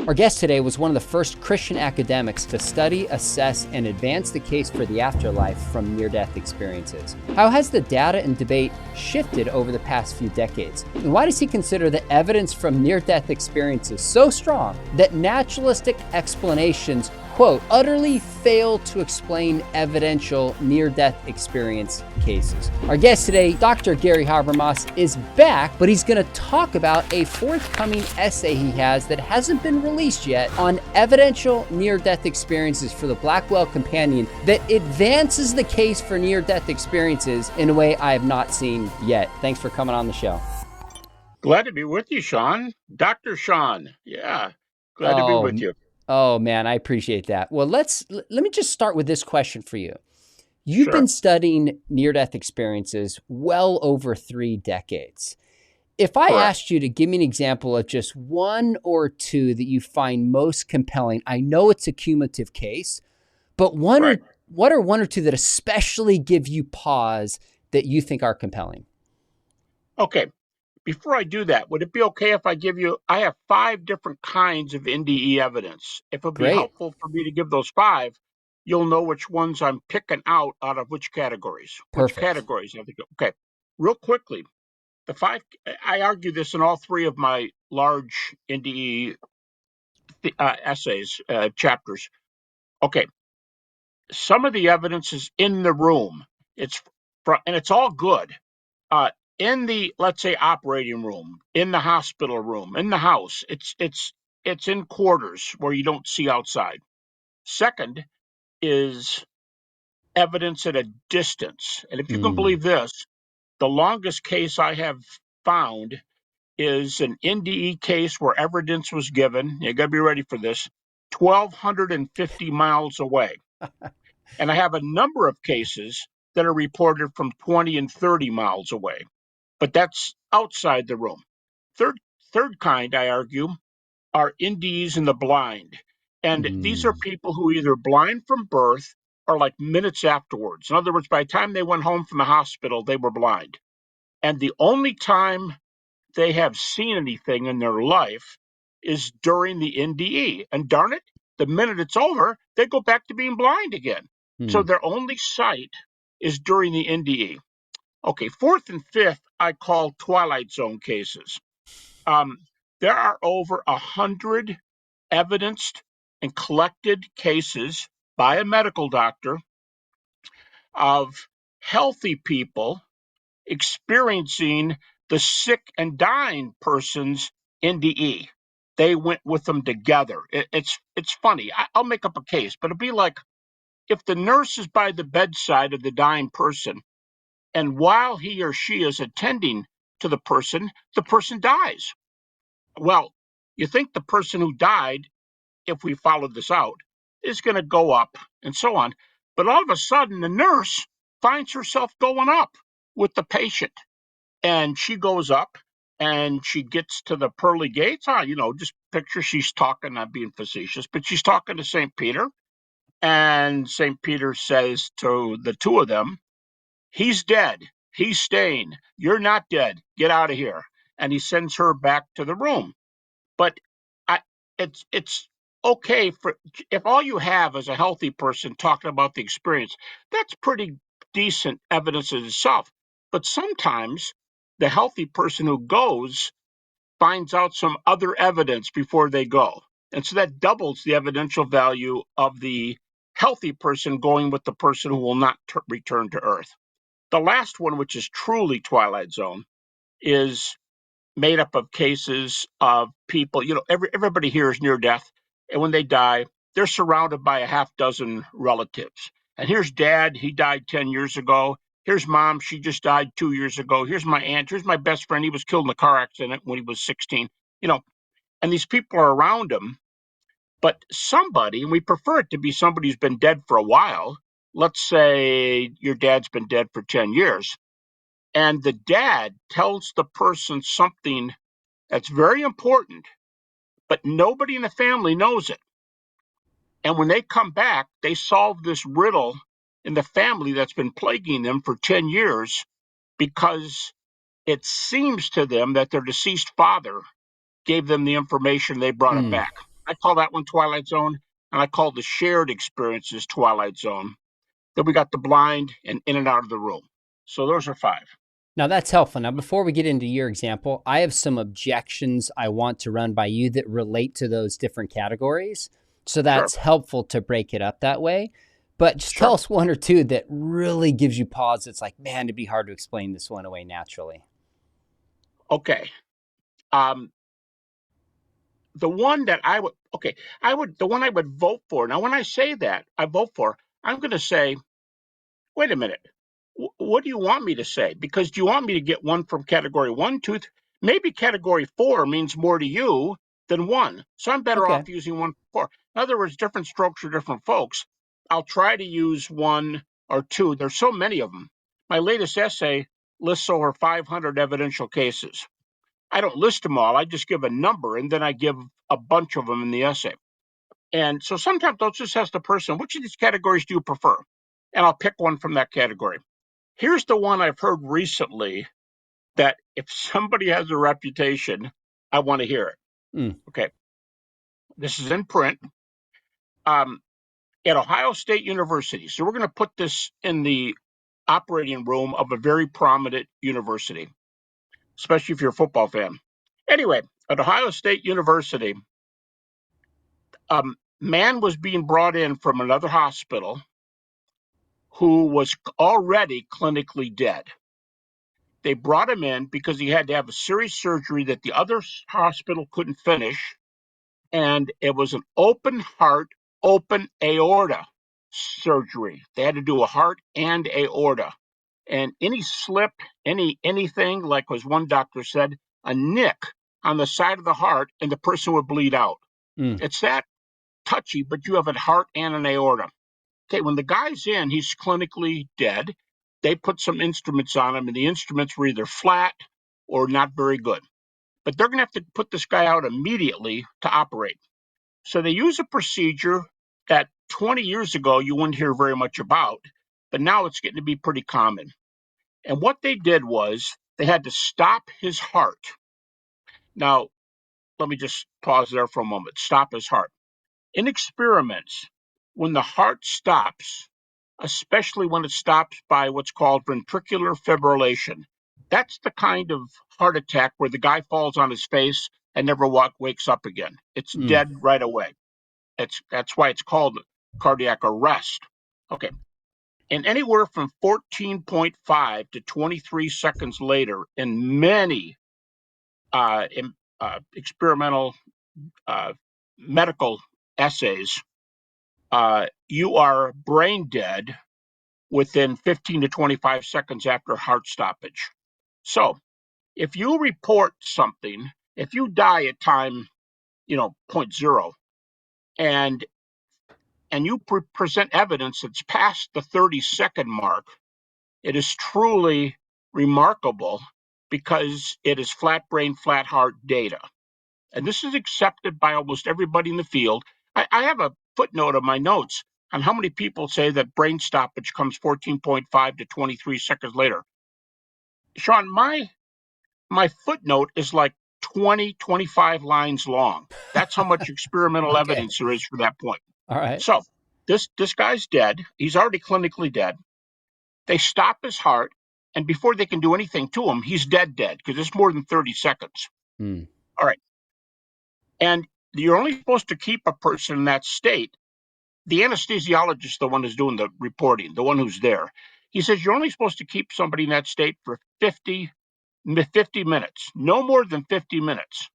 Our guest today was one of the first Christian academics to study, assess, and advance the case for the afterlife from near-death experiences. How has the data and debate shifted over the past few decades? And why does he consider the evidence from near-death experiences so strong that naturalistic explanations, quote, utterly fail to explain evidential near-death experience cases? Our guest today, Dr. Gary Habermas, is back, but he's going to talk about a forthcoming essay he has that hasn't been released yet on evidential near-death experiences for the Blackwell Companion that advances the case for near-death experiences in a way I have not seen yet. Thanks for coming on the show. Glad to be with you, Sean. Dr. Sean. Yeah, glad to be with you. Oh man, I appreciate that. Well, let me just start with this question for you. You've Sure. been studying near-death experiences well over 3 decades. If I Correct. asked you to give me an example of just one or two that you find most compelling, I know it's a cumulative case, but what are one or two that especially give you pause that you think are compelling? Okay. Before I do that, would it be okay if I I have 5 different kinds of NDE evidence. If it would be Great. helpful for me to give those 5, you'll know which ones I'm picking out of which categories. Perfect. I think. Okay. Real quickly, the 5, I argue this in all 3 of my large NDE essays, chapters. Okay. Some of the evidence is in the room. And it's all good. In the, let's say, operating room, in the hospital room, in the house, it's in quarters where you don't see outside. Second is evidence at a distance. And if you can believe this, the longest case I have found is an NDE case where evidence was given. You got to be ready for this. 1,250 miles away. And I have a number of cases that are reported from 20 and 30 miles away, but that's outside the room. Third kind, I argue, are NDEs in the blind. And these are people who either blind from birth or like minutes afterwards. In other words, by the time they went home from the hospital, they were blind. And the only time they have seen anything in their life is during the NDE. And darn it, the minute it's over, they go back to being blind again. So their only sight is during the NDE. Okay, 4th and 5th, I call Twilight Zone cases. There are over 100 evidenced and collected cases by a medical doctor of healthy people experiencing the sick and dying person's NDE. They went with them together. It's funny. I'll make up a case, but it'll be like if the nurse is by the bedside of the dying person, and while he or she is attending to the person dies. Well, you think the person who died, if we followed this out, is going to go up and so on. But all of a sudden, the nurse finds herself going up with the patient. And she goes up and she gets to the pearly gates. Just picture she's talking, not being facetious, but she's talking to St. Peter. And St. Peter says to the two of them, "He's dead. He's staying. You're not dead. Get out of here." And he sends her back to the room. But it's okay if all you have is a healthy person talking about the experience. That's pretty decent evidence in itself. But sometimes the healthy person who goes finds out some other evidence before they go. And so that doubles the evidential value of the healthy person going with the person who will not return to Earth. The last one, which is truly Twilight Zone, is made up of cases of people. Everybody here is near death, and when they die, they're surrounded by a half dozen relatives. And here's dad, he died 10 years ago. Here's mom, she just died 2 years ago. Here's my aunt, here's my best friend, he was killed in a car accident when he was 16. And these people are around him, but somebody, and we prefer it to be somebody who's been dead for a while. Let's say your dad's been dead for 10 years. And the dad tells the person something that's very important, but nobody in the family knows it. And when they come back, they solve this riddle in the family that's been plaguing them for 10 years because it seems to them that their deceased father gave them the information, they brought it back. I call that one Twilight Zone, and I call the shared experiences Twilight Zone. Then we got the blind and in and out of the room. So those are 5. Now that's helpful. Now, before we get into your example, I have some objections I want to run by you that relate to those different categories. So that's helpful to break it up that way. But just tell us one or two that really gives you pause. It's like, man, it'd be hard to explain this one away naturally. Okay. The one that the one I would vote for. Now, when I say that I vote for, I'm going to say, wait a minute. What do you want me to say? Because do you want me to get one from category 1, 2, maybe category 4 means more to you than 1. So I'm better off using 1 for 4. In other words, different strokes for different folks. I'll try to use 1 or 2. There's so many of them. My latest essay lists over 500 evidential cases. I don't list them all. I just give a number, and then I give a bunch of them in the essay. And so sometimes I'll just ask the person, which of these categories do you prefer? And I'll pick one from that category. Here's the one I've heard recently that if somebody has a reputation, I want to hear it. Okay. This is in print at Ohio State University. So we're going to put this in the operating room of a very prominent university, especially if you're a football fan. Anyway, at Ohio State University, man was being brought in from another hospital who was already clinically dead. They brought him in because he had to have a serious surgery that the other hospital couldn't finish, and it was an open heart, open aorta surgery. They had to do a heart and aorta. And any slip, anything, like as one doctor said, a nick on the side of the heart, and the person would bleed out. It's that touchy, but you have a heart and an aorta. Okay, when the guy's in, he's clinically dead. They put some instruments on him, and the instruments were either flat or not very good. But they're going to have to put this guy out immediately to operate. So they use a procedure that 20 years ago you wouldn't hear very much about, but now it's getting to be pretty common. And what they did was they had to stop his heart. Now, let me just pause there for a moment. Stop his heart. In experiments, when the heart stops, especially when it stops by what's called ventricular fibrillation, that's the kind of heart attack where the guy falls on his face and never wakes up again. It's dead right away. That's why it's called cardiac arrest. Okay. And anywhere from 14.5 to 23 seconds later, in many experimental medical essays, you are brain dead within 15 to 25 seconds after heart stoppage. So if you report something, if you die at time, 0.0, and you present evidence that's past the 30-second mark, it is truly remarkable because it is flat brain, flat heart data. And this is accepted by almost everybody in the field. I have a footnote of my notes on how many people say that brain stoppage comes 14.5 to 23 seconds later. Sean, my footnote is like 20, 25 lines long. That's how much experimental evidence there is for that point. All right. So this guy's dead. He's already clinically dead. They stop his heart, and before they can do anything to him, he's dead because it's more than 30 seconds. All right. And you're only supposed to keep a person in that state. The anesthesiologist, the one who's doing the reporting, the one who's there, he says you're only supposed to keep somebody in that state for 50 minutes, no more than 50 minutes.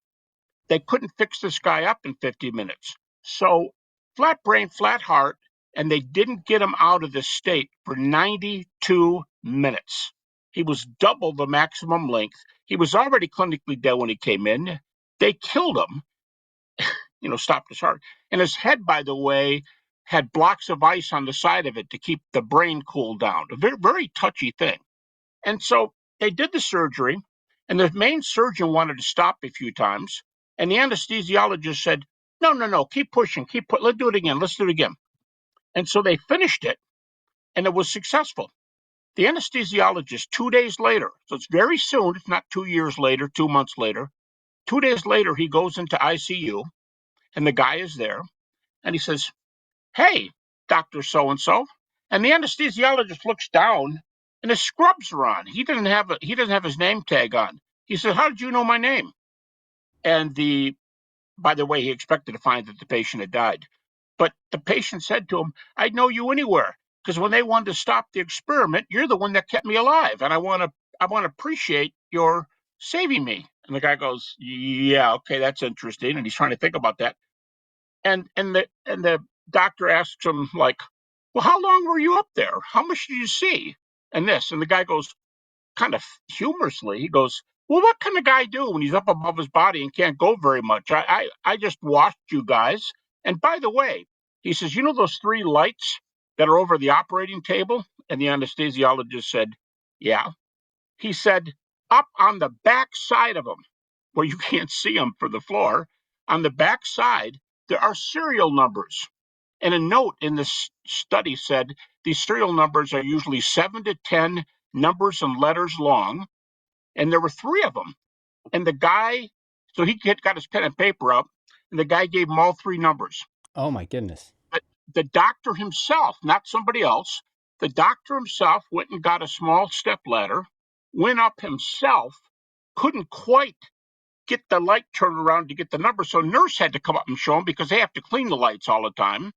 They couldn't fix this guy up in 50 minutes. So flat brain, flat heart, and they didn't get him out of this state for 92 minutes. He was double the maximum length. He was already clinically dead when he came in. They killed him, stopped his heart. And his head, by the way, had blocks of ice on the side of it to keep the brain cooled down. A very, very touchy thing. And so they did the surgery, and the main surgeon wanted to stop a few times. And the anesthesiologist said, no, keep pushing, let's do it again. And so they finished it, and it was successful. The anesthesiologist, 2 days later, so it's very soon, it's not 2 years later, 2 months later, 2 days later, he goes into ICU, And the guy is there, and he says, "Hey, Dr. So-and-so." And the anesthesiologist looks down, and his scrubs are on. He doesn't have his name tag on. He says, "How did you know my name?" And by the way, he expected to find that the patient had died. But the patient said to him, "I'd know you anywhere, because when they wanted to stop the experiment, you're the one that kept me alive, and I want to appreciate your saving me." And the guy goes, "Yeah, okay, that's interesting." And he's trying to think about that. And the doctor asks him, like, "Well, how long were you up there? How much did you see?" And the guy goes, kind of humorously, he goes, "Well, what can a guy do when he's up above his body and can't go very much? I just watched you guys. And by the way," he says, "you know those three lights that are over the operating table?" And the anesthesiologist said, "Yeah." He said, "Up on the back side of them, where you can't see them from the floor, on the back side, there are serial numbers." And a note in this study said these serial numbers are usually 7 to 10 numbers and letters long, and there were three of them. And the guy, so he got his pen and paper up, and the guy gave him all three numbers. Oh my goodness. But the doctor himself, not somebody else, the doctor himself went and got a small step ladder, went up himself, couldn't quite get the light turned around to get the number, so nurse had to come up and show him because they have to clean the lights all the time.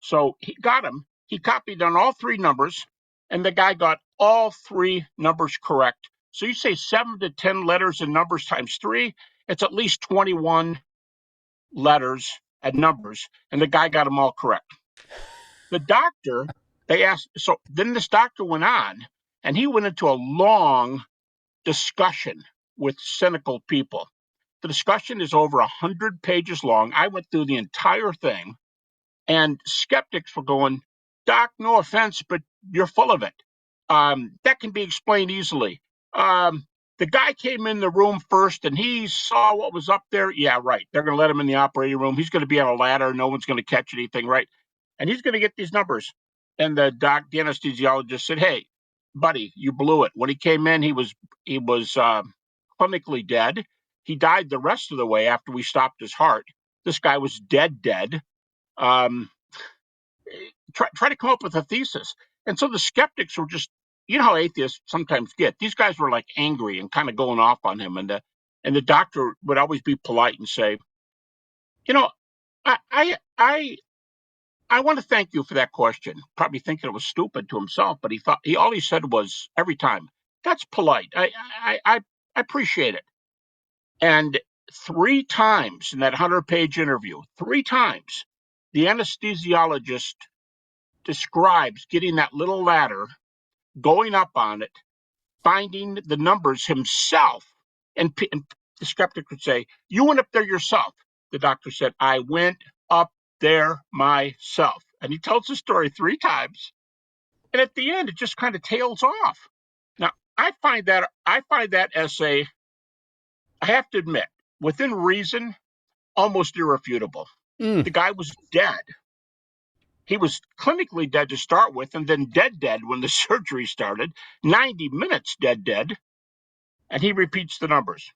So he got him. He copied down all three numbers, and the guy got all three numbers correct. So you say 7 to 10 letters and numbers times three, it's at least 21 letters and numbers, and the guy got them all correct. The doctor, they asked, so then this doctor went on, and he went into a long discussion with cynical people. The discussion is over 100 pages long. I went through the entire thing. And skeptics were going, "Doc, no offense, but you're full of it. That can be explained easily. The guy came in the room first and he saw what was up there. Yeah, right. They're going to let him in the operating room. He's going to be on a ladder. No one's going to catch anything, right? And he's going to get these numbers." And the anesthesiologist said, "Hey, buddy, you blew it. When he came in, he was clinically dead. He died the rest of the way after we stopped his heart. This guy was dead. Um, try to come up with a thesis." And so the skeptics were just, how atheists sometimes get. These guys were like angry and kind of going off on him. And the doctor would always be polite and say, "You know, I I I want to thank you for that question." Probably thinking it was stupid to himself, but all he said was every time, "That's polite. I appreciate it." And three times in that 100-page interview, three times, the anesthesiologist describes getting that little ladder, going up on it, finding the numbers himself. And the skeptic would say, "You went up there yourself." The doctor said, "I went up there myself." And he tells the story three times. And at the end, it just kind of tails off. Now, I find that essay, I have to admit, within reason, almost irrefutable. Mm, The guy was dead. He was clinically dead to start with, and then dead when the surgery started. 90 minutes dead, and he repeats the numbers.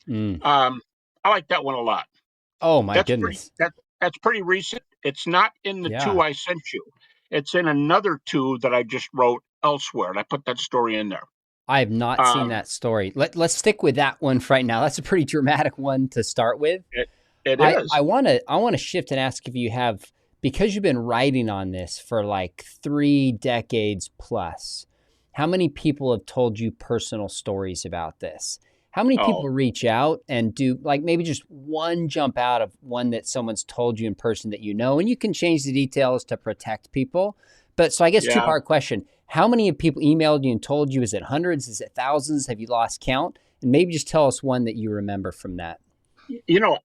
mm. I like that one a lot. Oh my That's pretty. goodness. That's pretty recent. It's not in the two Yeah. I sent you. It's in another two that I just wrote elsewhere, and I put that story in there. I have not seen Um, that story. Let's stick with that one for right now. That's a pretty dramatic one to start with. it it I is. I want to shift and ask if you have, because you've been writing on this for like 3 decades plus. How many people have told you personal stories about this? How many Oh, people reach out and do, like, maybe just one jump out of one that someone's told you in person that and you can change the details to protect people. But so I guess yeah. two-part question. How many of people emailed you and told you? Is it hundreds? Is it thousands? Have you lost count? And maybe just tell us one that you remember from that. You know,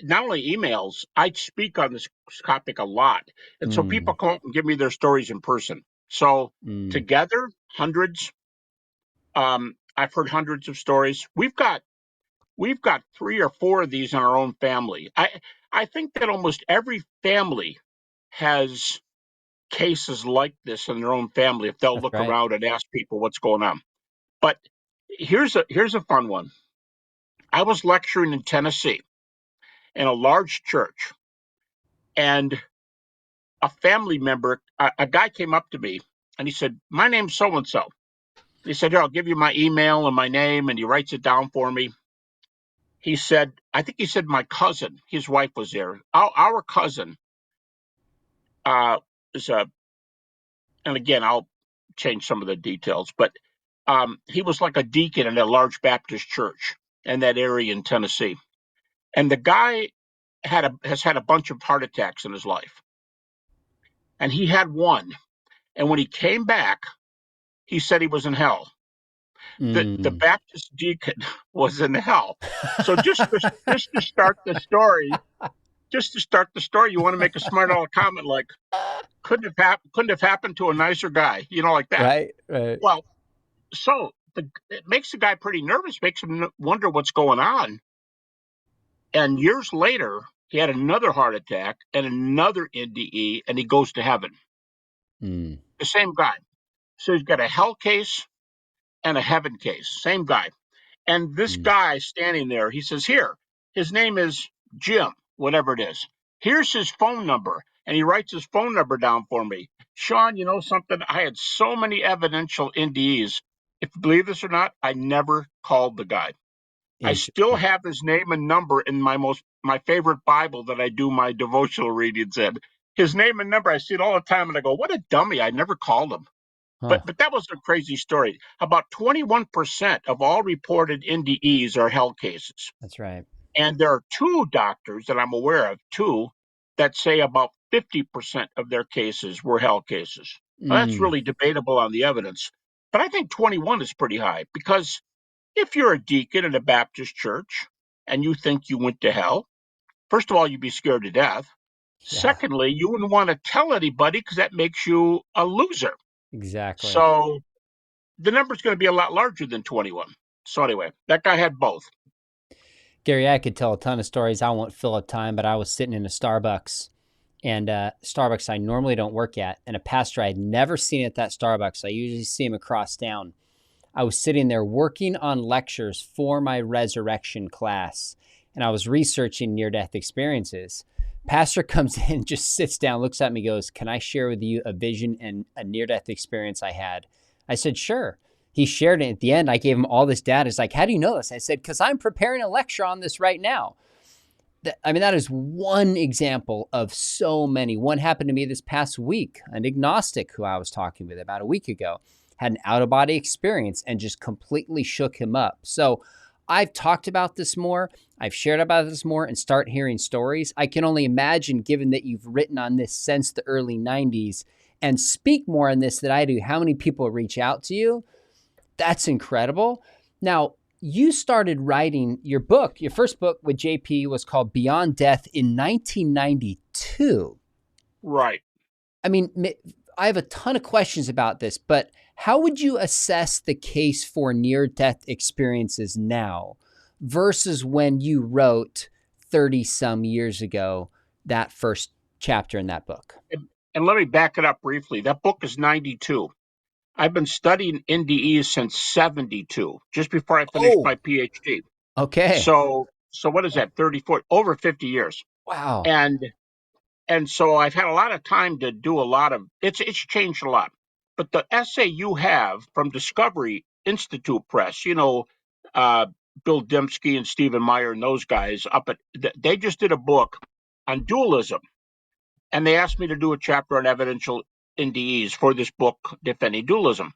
not only emails, I speak on this topic a lot. And so people Mm, come up and give me their stories in person. So mm. together, hundreds. I've heard hundreds of stories. We've got 3 or 4 of these in our own family. I think that almost every family has cases like this in their own family if they'll That's look right. around and ask people what's going on. But here's a fun one. I was lecturing in Tennessee, in a large church, and a family member, a guy came up to me and he said, "My name's so and so." He said, "Here, I'll give you my email and my name," and he writes it down for me. He said, I think he said my cousin, his wife was there. Our cousin is a, and again, I'll change some of the details, but he was like a deacon in a large Baptist church in that area in Tennessee. And the guy has had a bunch of heart attacks in his life. And he had one. And when he came back, he said he was in hell. The Baptist deacon was in hell. So just to start the story, you want to make a smart aleck comment like, couldn't have happened to a nicer guy, like that. Right, right. Well, so it makes the guy pretty nervous, makes him wonder what's going on. And years later, he had another heart attack and another NDE, and he goes to heaven. The same guy. So he's got a hell case and a heaven case, same guy. And this guy standing there, he says, "Here, his name is Jim, whatever it is. Here's his phone number." And he writes his phone number down for me. Sean, you know something? I had so many evidential NDEs. If you believe this or not, I never called the guy. I still have his name and number in my favorite Bible that I do my devotional readings in. His name and number, I see it all the time, and I go, "What a dummy! I never called him." Huh. But that was a crazy story. About 21% of all reported NDEs are hell cases. That's right. And there are two doctors that I'm aware of, that say about 50% of their cases were hell cases. Well, that's really debatable on the evidence. But I think 21 is pretty high, because if you're a deacon in a Baptist church and you think you went to hell, first of all, you'd be scared to death. Yeah. Secondly, you wouldn't want to tell anybody because that makes you a loser. Exactly. So the number's going to be a lot larger than 21. So anyway, that guy had both. Gary, I could tell a ton of stories. I won't fill up time, but I was sitting in a Starbucks, and Starbucks I normally don't work at, and a pastor I had never seen at that Starbucks. I usually see him across town. I was sitting there working on lectures for my resurrection class, and I was researching near-death experiences. Pastor comes in, just sits down, looks at me, goes, "Can I share with you a vision and a near-death experience I had?" I said, "Sure." He shared it. At the end, I gave him all this data. He's like, "How do you know this?" I said, "Because I'm preparing a lecture on this right now." That is one example of so many. One happened to me this past week. An agnostic who I was talking with about a week ago had an out-of-body experience and just completely shook him up. So I've talked about this more. I've shared about this more and start hearing stories. I can only imagine, given that you've written on this since the early 90s and speak more on this than I do, how many people reach out to you. That's incredible. Now, you started writing your book. Your first book with JP was called Beyond Death in 1992. Right. I mean, I have a ton of questions about this, but how would you assess the case for near-death experiences now versus when you wrote 30-some years ago that first chapter in that book? And let me back it up briefly. That book is 92. I've been studying NDEs since 72, just before I finished my PhD. Okay. So what is that? 34, over 50 years. Wow. And so I've had a lot of time to do a lot of, it's changed a lot. But the essay you have from Discovery Institute Press, Bill Dembski and Stephen Meyer and those guys they just did a book on dualism. And they asked me to do a chapter on evidential NDEs for this book, Defending Dualism.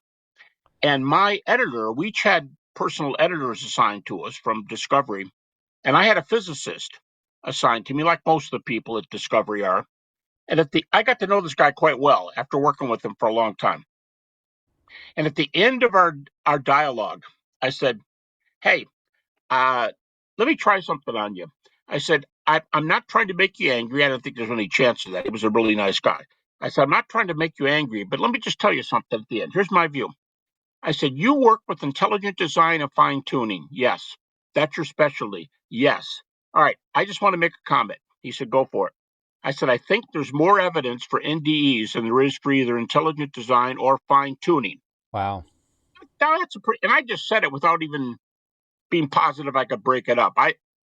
And my editor, we each had personal editors assigned to us from Discovery. And I had a physicist assigned to me, like most of the people at Discovery are. And I got to know this guy quite well after working with him for a long time. And at the end of our dialogue, I said, "Hey, let me try something on you." I said, I'm not trying to make you angry. I don't think there's any chance of that. He was a really nice guy. I said, "I'm not trying to make you angry, but let me just tell you something at the end. Here's my view." I said, "You work with intelligent design and fine tuning." "Yes." "That's your specialty." "Yes." "All right. I just want to make a comment." He said, "Go for it." I said, "I think there's more evidence for NDEs than there is for either intelligent design or fine tuning." Wow. Now, and I just said it without even being positive I could break it up.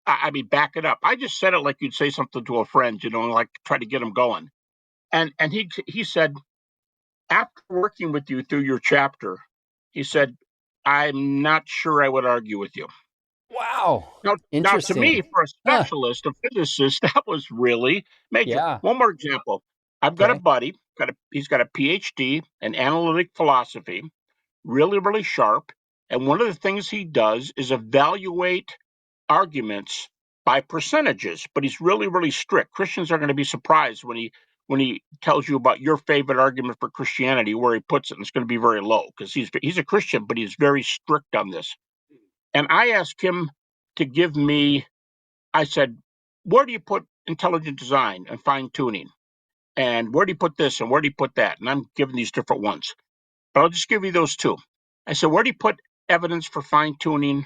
I mean, back it up. I just said it like you'd say something to a friend, like try to get them going. And he said, after working with you through your chapter, he said, I'm not sure I would argue with you. Wow. Now, to me, Interesting. for a Huh. specialist, a physicist, that was really major. Yeah. One more example. I've got a Okay. buddy, he's got a PhD in analytic philosophy, really, really sharp. And one of the things he does is evaluate arguments by percentages, but he's really, really strict. Christians are going to be surprised when he tells you about your favorite argument for Christianity, where he puts it, and it's going to be very low because he's a Christian, but he's very strict on this. And I asked him to give me, I said, where do you put intelligent design and fine tuning? And where do you put this and where do you put that? And I'm giving these different ones, but I'll just give you those two. I said, where do you put evidence for fine tuning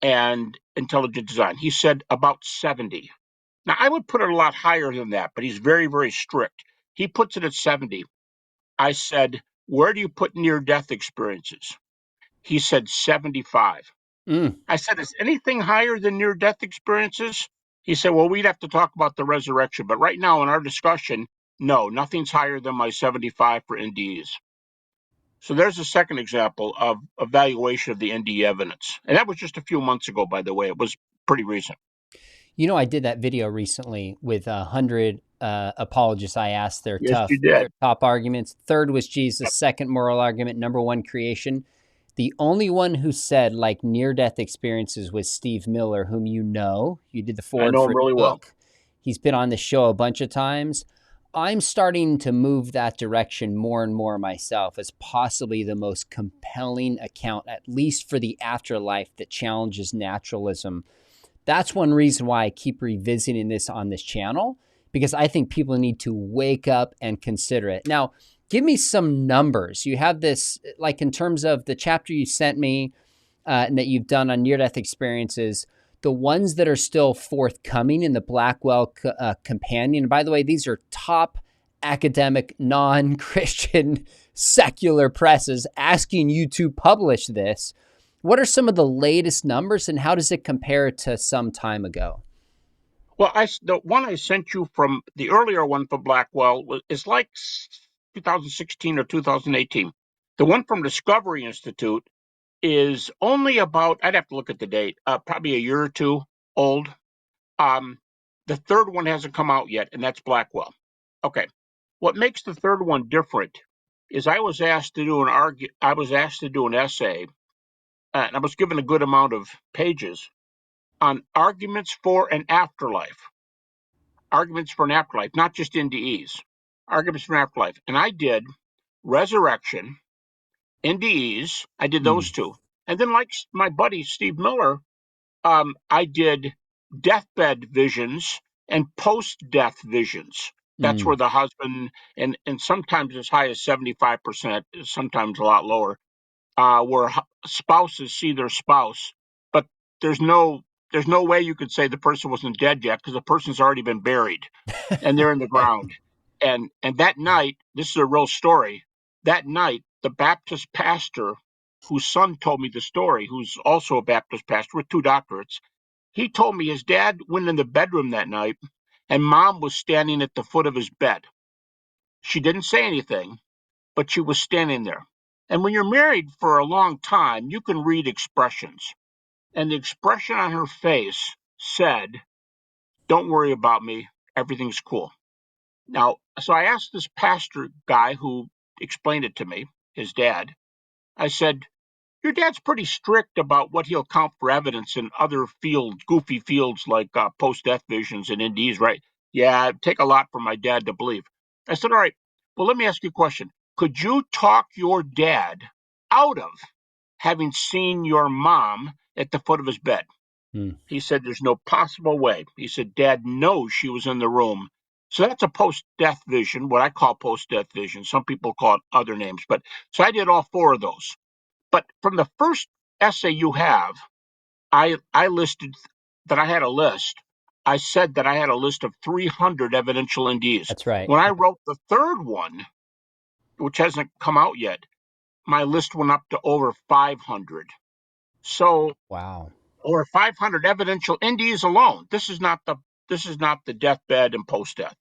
and intelligent design? He said about 70. Now, I would put it a lot higher than that, but he's very, very strict. He puts it at 70. I said, where do you put near death experiences? He said 75. Mm. I said, is anything higher than near death experiences? He said, well, we'd have to talk about the resurrection. But right now in our discussion, no, nothing's higher than my 75 for NDEs. So there's a second example of evaluation of the NDE evidence. And that was just a few months ago, by the way. It was pretty recent. I did that video recently with 100 apologists. I asked Yes, you did. their top arguments. Third was Yep. Jesus. Second, moral argument. Number one, creation. The only one who said like near death experiences was Steve Miller, whom you know. You did the I forward know for him his really well. book. He's been on the show a bunch of times. I'm starting to move that direction more and more myself as possibly the most compelling account, at least for the afterlife, that challenges naturalism. That's one reason why I keep revisiting this on this channel, because I think people need to wake up and consider it. Now, give me some numbers. You have this, like in terms of the chapter you sent me and that you've done on near-death experiences, the ones that are still forthcoming in the Blackwell Companion. And by the way, these are top academic, non-Christian, secular presses asking you to publish this. What are some of the latest numbers and how does it compare to some time ago? Well, the one I sent you from the earlier one for Blackwell is like 2016 or 2018. The one from Discovery Institute is only about, I'd have to look at the date, probably a year or two old. Um, the third one hasn't come out yet, and that's Blackwell. Okay. What makes the third one different is I was asked to do an essay, and I was given a good amount of pages on arguments for an afterlife. Arguments for an afterlife, not just NDEs. Arguments for an afterlife. And I did resurrection, NDEs. I did Mm, those two. And then, like my buddy Steve Miller, I did deathbed visions and post-death visions. That's mm. where the husband and sometimes as high as 75%, sometimes a lot lower, where spouses see their spouse, but there's no there's no way you could say the person wasn't dead yet because the person's already been buried and they're in the Okay. ground. And that night, this is a real story. That night, the Baptist pastor whose son told me the story, who's also a Baptist pastor with 2 doctorates, he told me his dad went in the bedroom that night and mom was standing at the foot of his bed. She didn't say anything, but she was standing there. And when you're married for a long time, you can read expressions. And the expression on her face said, don't worry about me. Everything's cool. Now, so I asked this pastor guy who explained it to me, his dad. I said, your dad's pretty strict about what he'll count for evidence in other fields, goofy fields like post-death visions and NDs, right? Yeah, it'd take a lot for my dad to believe. I said, all right, well, let me ask you a question. Could you talk your dad out of having seen your mom at the foot of his bed? Mm. He said, there's no possible way. He said, Dad knows she was in the room. So that's a post-death vision, what I call post-death vision. Some people call it other names. But so I did all 4 of those. But from the first essay you have, I listed that I had a list. I said that I had a list of 300 evidential NDs. That's right. When I wrote the third one, which hasn't come out yet, my list went up to over 500. So Wow. or 500 evidential NDEs alone. This is not the deathbed and post-death.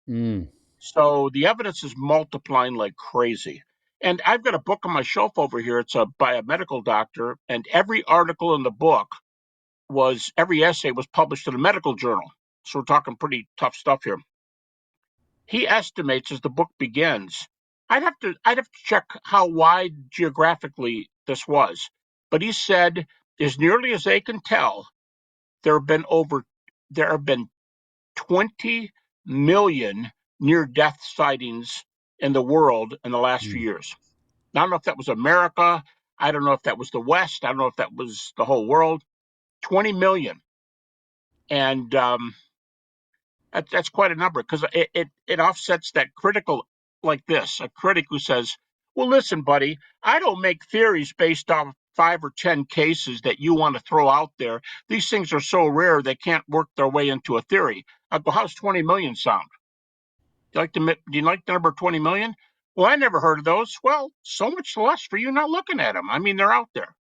Mm. So the evidence is multiplying like crazy. And I've got a book on my shelf over here. It's by a medical doctor, and every article in the book every essay was published in a medical journal. So we're talking pretty tough stuff here. He estimates as the book begins. I'd have to check how wide geographically this was, but he said, as nearly as they can tell, there have been 20 million near-death sightings in the world in the last few Mm. years. I don't know if that was America. I don't know if that was the West. I don't know if that was the whole world. 20 million. And that's quite a number, because it offsets that critical, like this, a critic who says, well, listen, buddy, I don't make theories based on 5 or 10 cases that you want to throw out there. These things are so rare they can't work their way into a theory. I go, how's 20 million sound? Do you like the number 20 million? Well, I never heard of those. Well, so much less for you not looking at them. I mean, they're out there.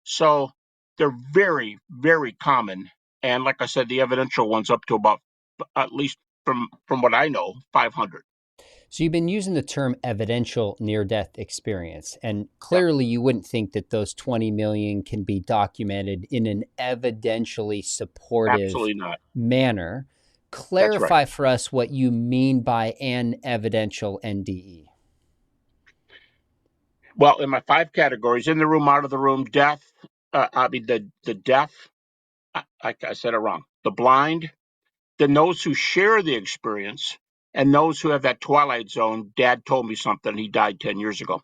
So they're very, very common. And like I said, the evidential one's up to about, at least from what I know, 500. So you've been using the term evidential near-death experience, and Yeah, clearly you wouldn't think that those 20 million can be documented in an evidentially supportive absolutely not. manner. That's right. Clarify for us what you mean by an evidential NDE. Well, in my 5 categories, in the room, out of the room, death, I mean, the deaf, I said it wrong, the blind, then those who share the experience, and those who have that twilight zone. Dad told me something, he died 10 years ago.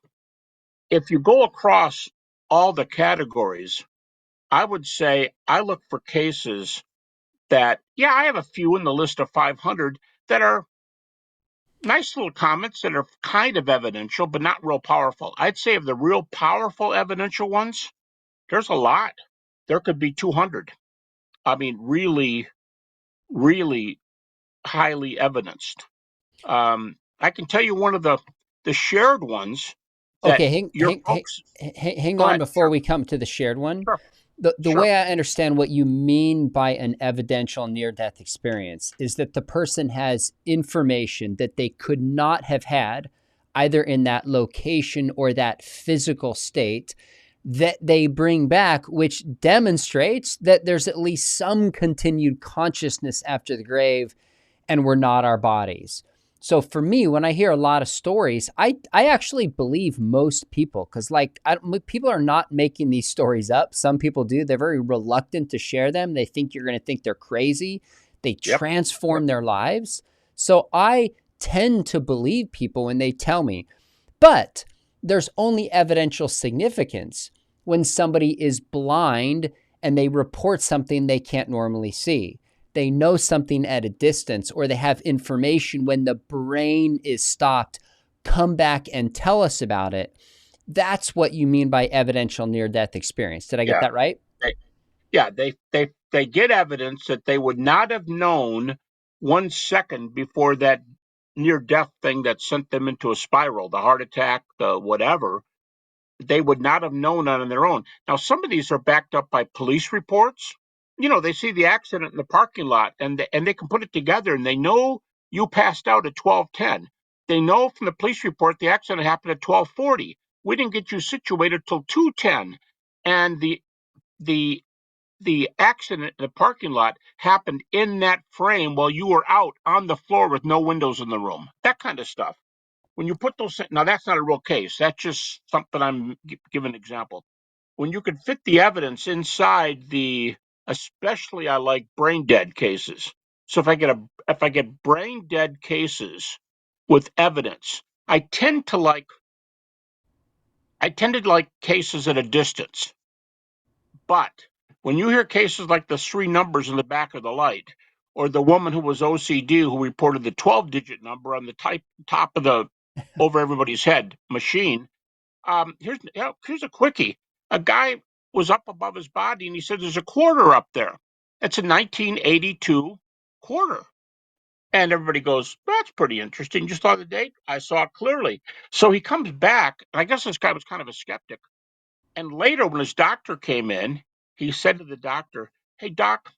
If you go across all the categories, I would say I look for cases that, yeah, I have a few in the list of 500 that are nice little comments that are kind of evidential, but not real powerful. I'd say of the real powerful evidential ones, there's a lot. There could be 200. I mean, really, really highly evidenced. I can tell you one of the shared ones that Okay, your folks. hang Go on ahead. before Sure, we come to the shared one. sure, The sure. way I understand what you mean by an evidential near death experience is that the person has information that they could not have had either in that location or that physical state that they bring back, which demonstrates that there's at least some continued consciousness after the grave and we're not our bodies. So for me, when I hear a lot of stories, I actually believe most people, because people are not making these stories up. Some people do. They're very reluctant to share them. They think you're going to think they're crazy. They Yep, yep. transform their lives. So I tend to believe people when they tell me. But there's only evidential significance when somebody is blind and they report something they can't normally see. They know something at a distance, or they have information when the brain is stopped. Come back and tell us about it. That's what you mean by evidential near-death experience. Did I get Yeah, that right? they, yeah. They get evidence that they would not have known 1 second before that near death thing that sent them into a spiral, the heart attack, the whatever. They would not have known on their own. Now, some of these are backed up by police reports. They see the accident in the parking lot, and they can put it together, and they know you passed out at 12:10. They know from the police report the accident happened at 12:40. We didn't get you situated till 2:10, and the the accident in the parking lot happened in that frame while you were out on the floor with no windows in the room. That kind of stuff. When you put those, now that's not a real case. That's just something I'm giving an example. When you can fit the evidence inside especially I like brain dead cases. So if I get brain dead cases with evidence, I tend to like cases at a distance. But when you hear cases like the 3 numbers in the back of the light, or the woman who was OCD who reported the 12-digit number on the top of the over everybody's head machine, here's a quickie. A guy was up above his body and he said, "There's a quarter up there. It's a 1982 quarter." And everybody goes, "That's pretty interesting. You saw the date?" I saw it clearly. So he comes back, and I guess this guy was kind of a skeptic. And later, when his doctor came in, he said to the doctor, "Hey, doc,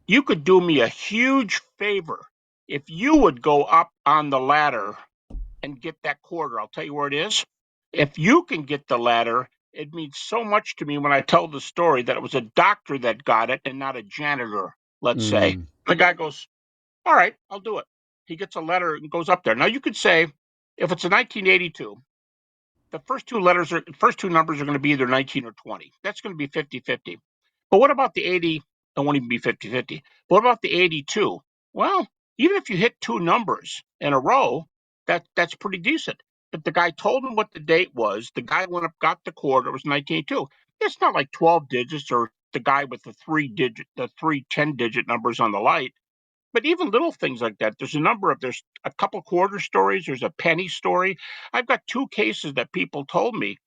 you could do me a huge favor if you would go up on the ladder and get that quarter. I'll tell you where it is. If you can get the ladder, it means so much to me when I tell the story that it was a doctor that got it and not a janitor, let's say." Mm. The guy goes, "All right, I'll do it." He gets a letter and goes up there. Now, you could say, if it's a 1982, the first two numbers are going to be either 19 or 20. That's going to be 50-50. But what about the 80? It won't even be 50-50. What about the 82? Well, even if you hit two numbers in a row, that's pretty decent. But the guy told him what the date was. The guy went up, got the quarter. It was 1982. It's not like 12 digits or the guy with the three 10-digit numbers on the light. But even little things like that, there's a couple quarter stories, there's a penny story. I've got two cases that people told me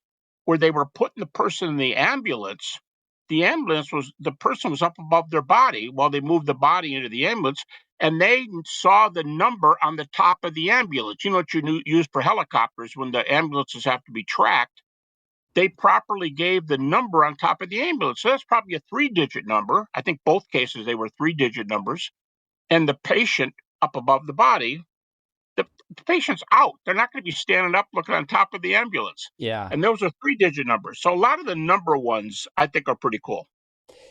where they were putting the person in the ambulance. The person was up above their body while they moved the body into the ambulance, and they saw the number on the top of the ambulance. You know what you use for helicopters when the ambulances have to be tracked? They properly gave the number on top of the ambulance. So that's probably a 3-digit number. I think both cases they were 3-digit numbers. And the patient up above the body, the patient's out. They're not going to be standing up looking on top of the ambulance. Yeah. And those are 3-digit numbers. So a lot of the number ones I think are pretty cool.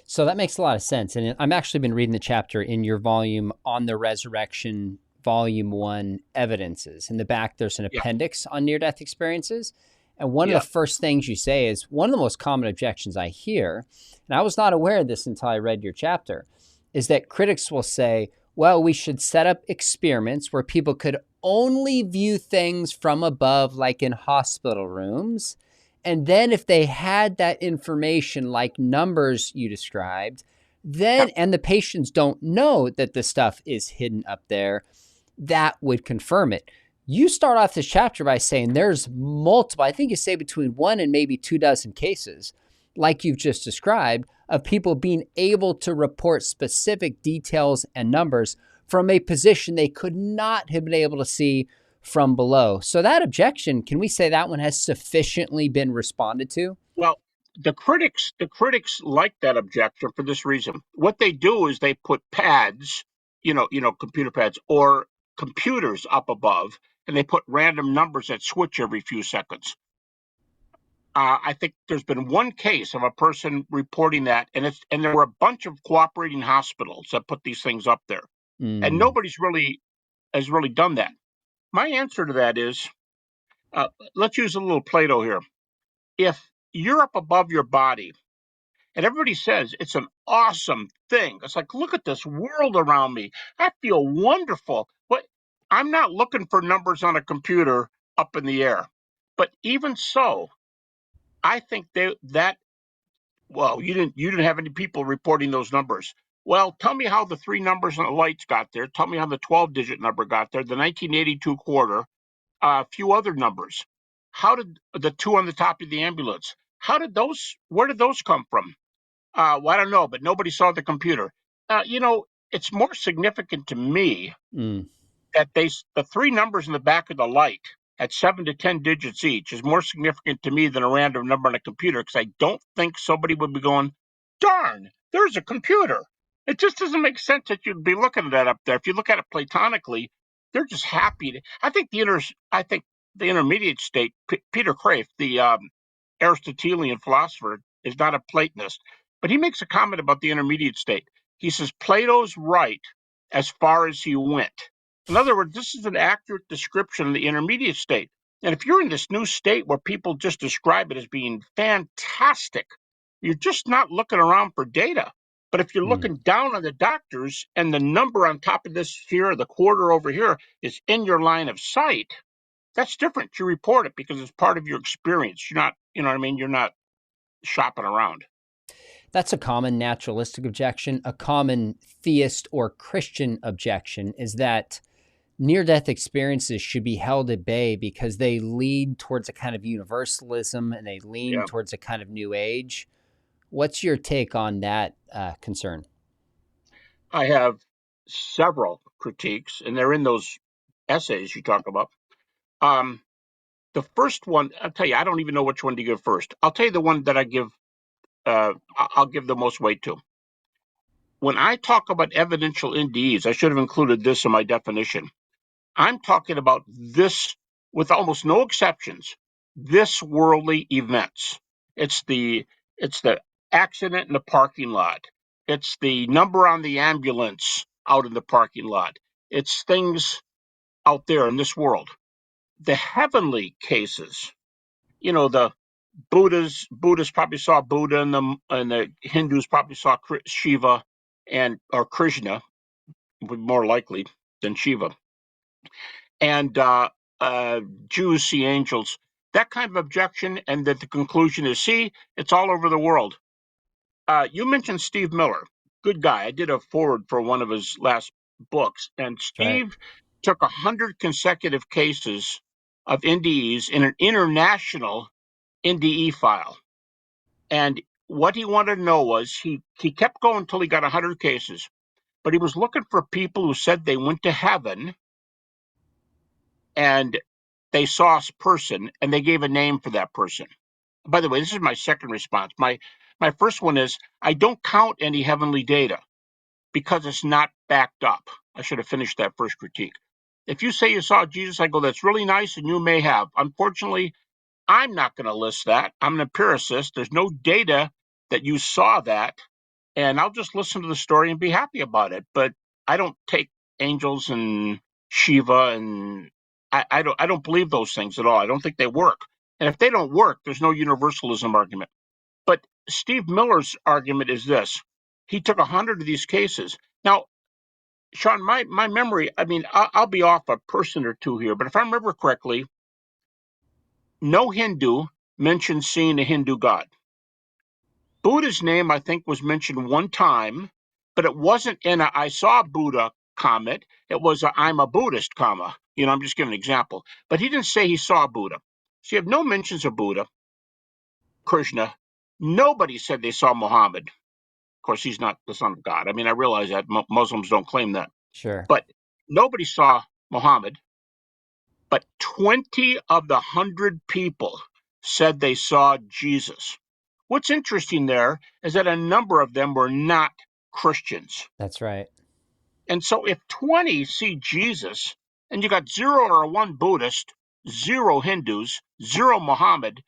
So that makes a lot of sense. And I'm actually been reading the chapter in your volume on the resurrection, volume 1, evidences. In the back, there's an Yeah. appendix on near-death experiences. And one of Yeah. the first things you say is one of the most common objections I hear, and I was not aware of this until I read your chapter, is that critics will say, well, we should set up experiments where people could only view things from above, like in hospital rooms. And then if they had that information, like numbers you described, Yeah. and the patients don't know that the stuff is hidden up there, that would confirm it. You start off this chapter by saying there's multiple, I think you say between 1 and maybe 2 dozen cases, like you've just described, of people being able to report specific details and numbers from a position they could not have been able to see from below. So that objection, can we say that one has sufficiently been responded to? Well, the critics like that objection for this reason. What they do is they put pads, computer pads or computers up above, and they put random numbers that switch every few seconds. I think there's been one case of a person reporting that, and there were a bunch of cooperating hospitals that put these things up there, and Mm. nobody's really has really done that. My answer to that is, let's use a little Plato here. If you're up above your body, and everybody says it's an awesome thing, it's like, look at this world around me. I feel wonderful. But I'm not looking for numbers on a computer up in the air. But even so, I think that well, you didn't have any people reporting those numbers. Well, tell me how the three numbers on the lights got there. Tell me how the 12-digit number got there. The 1982 quarter, a few other numbers. How did the two on the top of the ambulance? Where did those come from? Well, I don't know, but nobody saw the computer. It's more significant to me Mm. that the three numbers in the back of the light at 7 to 10 digits each is more significant to me than a random number on a computer, because I don't think somebody would be going, darn, there's a computer. It just doesn't make sense that you'd be looking at that up there. If you look at it platonically, they're just happy. I think the intermediate state, Peter Kraft, the Aristotelian philosopher, is not a Platonist, but he makes a comment about the intermediate state. He says Plato's right as far as he went. In other words, this is an accurate description of the intermediate state. And if you're in this new state where people just describe it as being fantastic, you're just not looking around for data. But if you're Mm. looking down on the doctors and the number on top of this here, the quarter over here, is in your line of sight, that's different. You report it because it's part of your experience. You're not, you know what I mean? You're not shopping around. That's a common naturalistic objection. A common theist or Christian objection is that near-death experiences should be held at bay because they lead towards a kind of universalism and they lean Yeah. towards a kind of new age. What's your take on that concern? I have several critiques, and they're in those essays you talk about. Um, the first one, I'll tell you, I don't even know which one to give first. I'll tell you the one that I give I'll give the most weight to. When I talk about evidential NDEs, I should have included this in my definition. I'm talking about this, with almost no exceptions, this worldly events. It's the accident in the parking lot. It's the number on the ambulance out in the parking lot. It's things out there in this world. The heavenly cases, the Buddhists probably saw Buddha, and the Hindus probably saw Shiva or Krishna, more likely than Shiva, and Jews see angels. That kind of objection, and that the conclusion is, see, it's all over the world. You mentioned Steve Miller, good guy. I did a foreword for one of his last books, and Steve took 100 consecutive cases of NDEs in an international NDE file. And what he wanted to know was, he kept going until he got 100 cases, but he was looking for people who said they went to heaven and they saw a person and they gave a name for that person. By the way, this is my second response. My first one is, I don't count any heavenly data because it's not backed up. I should have finished that first critique. If you say you saw Jesus, I go, that's really nice, and you may have. Unfortunately, I'm not going to list that. I'm an empiricist. There's no data that you saw that, and I'll just listen to the story and be happy about it. But I don't take angels and Shiva, and I don't believe those things at all. I don't think they work. And if they don't work, there's no universalism argument. But Steve Miller's argument is this. He took 100 of these cases. Now, Sean, my memory, I mean, I'll be off a person or two here, but if I remember correctly, no Hindu mentioned seeing a Hindu god. Buddha's name, I think, was mentioned one time, but it wasn't in a I saw Buddha comment. It was a I'm a Buddhist comma. I'm just giving an example. But he didn't say he saw Buddha. So you have no mentions of Buddha, Krishna. Nobody said they saw Muhammad. Of course, he's not the son of God. I mean, I realize that Muslims don't claim that. Sure. But nobody saw Muhammad. But 20 of the 100 people said they saw Jesus. What's interesting there is that a number of them were not Christians. That's right. And so if 20 see Jesus, and you got 0 or 1 Buddhist, 0 Hindus, 0 Muhammad,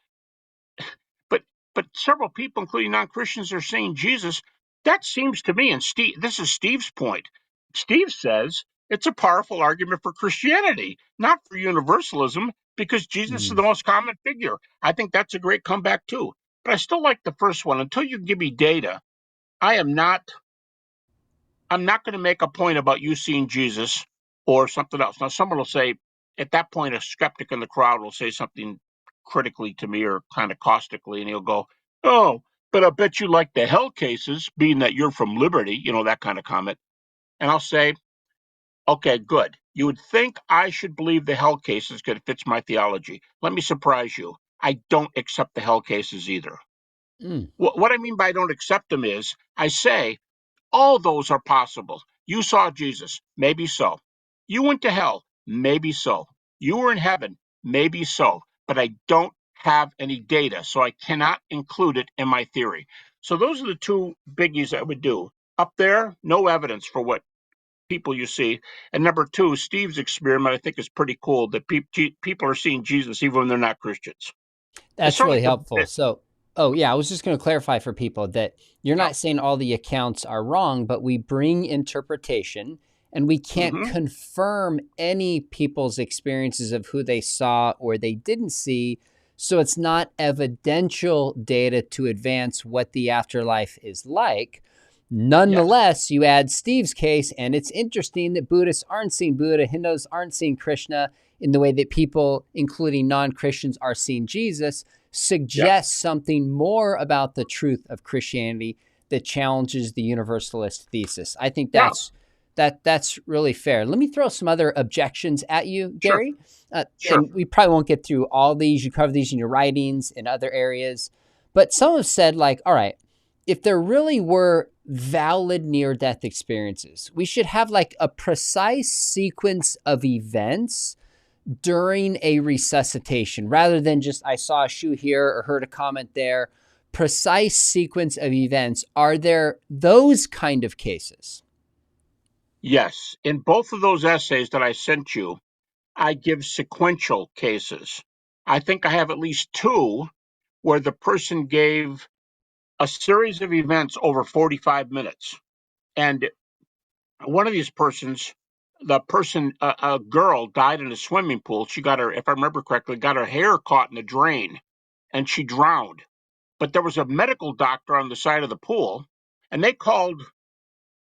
but several people, including non-Christians, are seeing Jesus, that seems to me, and this is Steve's point. Steve says it's a powerful argument for Christianity, not for universalism, because Jesus is the most common figure. I think that's a great comeback too. But I still like the first one. Until you give me data, I'm not going to make a point about you seeing Jesus or something else. Now, someone will say, at that point, a skeptic in the crowd will say something critically to me or kind of caustically, and he'll go, oh, but I bet you like the hell cases, being that you're from Liberty, that kind of comment. And I'll say, okay, good. You would think I should believe the hell cases because it fits my theology. Let me surprise you. I don't accept the hell cases either. What I mean by I don't accept them is, I say, all those are possible. You saw Jesus, maybe so. You went to hell, maybe so. You were in heaven, maybe so. But I don't have any data, so I cannot include it in my theory. So those are the two biggies I would do. Up there, no evidence for what people you see. And number two, Steve's experiment, I think, is pretty cool, that people are seeing Jesus even when they're not Christians. That's really helpful. So, I was just going to clarify for people that you're not saying all the accounts are wrong, but we bring interpretation, and we can't confirm any people's experiences of who they saw or they didn't see. So it's not evidential data to advance what the afterlife is like. Nonetheless, you add Steve's case, and it's interesting that Buddhists aren't seeing Buddha, Hindus aren't seeing Krishna in the way that people, including non-Christians, are seeing Jesus, suggests something more about the truth of Christianity that challenges the universalist thesis. I think that's really fair. Let me throw some other objections at you, Gary. And we probably won't get through all these. You cover these in your writings in other areas. But some have said, like, all right, if there really were valid near-death experiences, we should have like a precise sequence of events during a resuscitation rather than just I saw a shoe here or heard a comment there. precise sequence of events. Are there those kind of cases? Yes. In both of those essays that I sent you, I give sequential cases. I think I have at least two where the person gave a series of events over 45 minutes. And one of these persons, a girl died in a swimming pool. She got her, if I remember correctly, got her hair caught in a drain and she drowned. But there was a medical doctor on the side of the pool, and they called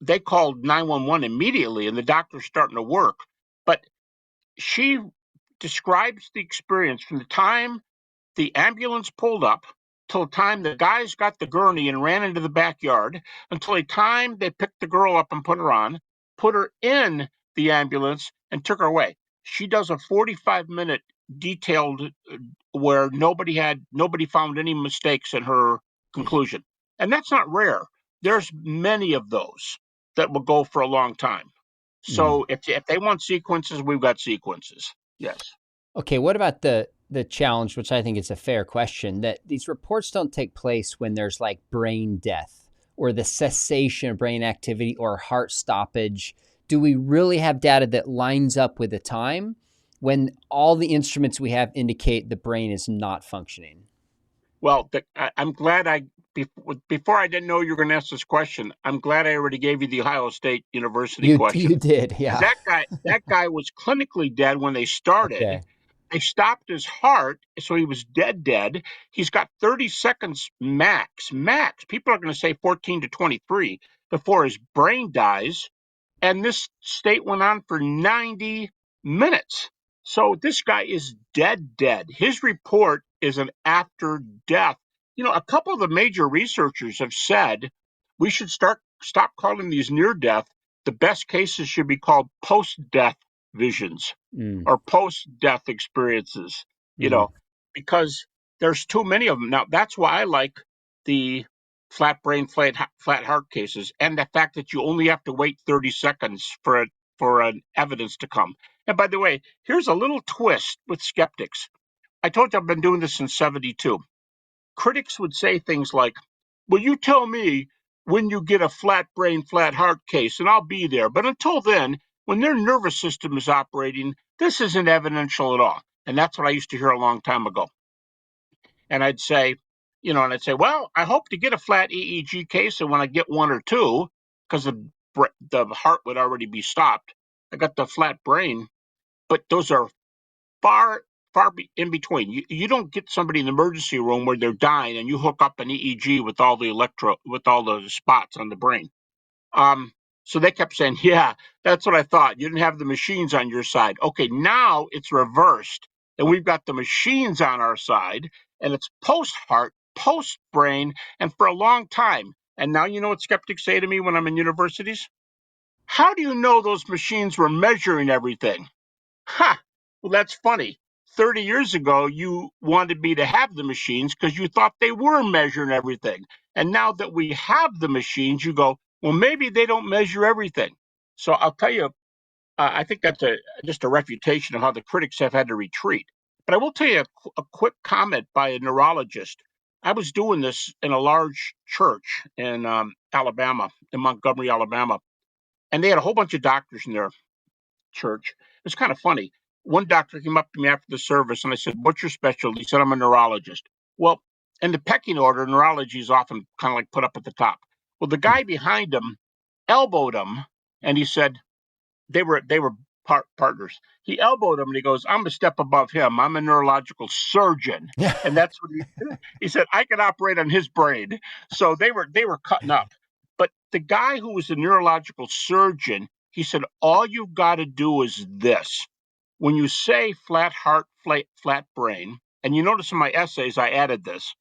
911 immediately, and the doctor's starting to work. But she describes the experience from the time the ambulance pulled up till the time the guys got the gurney and ran into the backyard, until the time they picked the girl up and put her in the ambulance and took her away. She does a 45-minute detailed where nobody found any mistakes in her conclusion. And that's not rare. There's many of those that will go for a long time. So if they want sequences, we've got sequences. Yes. Okay, what about the challenge, which I think is a fair question, that these reports don't take place when there's like brain death or the cessation of brain activity or heart stoppage? Do we really have data that lines up with the time when all the instruments we have indicate the brain is not functioning? Well, I'm glad before I didn't know you were going to ask this question. I'm glad I already gave you the Ohio State University You question. did, yeah. That guy was clinically dead when they started. Okay. They stopped his heart, so he was dead. He's got 30 seconds max. People are going to say 14 to 23 before his brain dies. And this state went on for 90 minutes. So this guy is dead. His report is an after death. A couple of the major researchers have said we should stop calling these near death. The best cases should be called post-death visions or post-death experiences, because there's too many of them. Now, that's why I like the flat brain, flat heart cases, and the fact that you only have to wait 30 seconds for an evidence to come. And by the way, here's a little twist with skeptics. I told you I've been doing this since 72. Critics would say things like, well, you tell me when you get a flat brain, flat heart case, and I'll be there. But until then, when their nervous system is operating, this isn't evidential at all. And that's what I used to hear a long time ago. And I'd say, well, I hope to get a flat EEG case, and when I get one or two, because the heart would already be stopped, I got the flat brain, but those are far in between. You don't get somebody in the emergency room where they're dying and you hook up an EEG with all the spots on the brain. So they kept saying, yeah, that's what I thought. You didn't have the machines on your side. Okay, now it's reversed, and we've got the machines on our side, and it's post-heart, post-brain, and for a long time. And now you know what skeptics say to me when I'm in universities? How do you know those machines were measuring everything? Ha! Well, that's funny. 30 years ago, you wanted me to have the machines because you thought they were measuring everything. And now that we have the machines, you go, well, maybe they don't measure everything. So I'll tell you, I think that's just a refutation of how the critics have had to retreat. But I will tell you a quick comment by a neurologist. I was doing this in a large church in Alabama, in Montgomery, Alabama, and they had a whole bunch of doctors in their church. It was kind of funny. One doctor came up to me after the service and I said, what's your specialty? He said, I'm a neurologist. Well, in the pecking order, neurology is often kind of like put up at the top. Well, the guy behind him elbowed him and he said, they were partners. He elbowed him and he goes, I'm a step above him. I'm a neurological surgeon. And that's what he said, I can operate on his brain. So they were cutting up. But the guy who was a neurological surgeon, he said, all you've got to do is this. When you say flat heart, flat brain, and you notice in my essays I added this.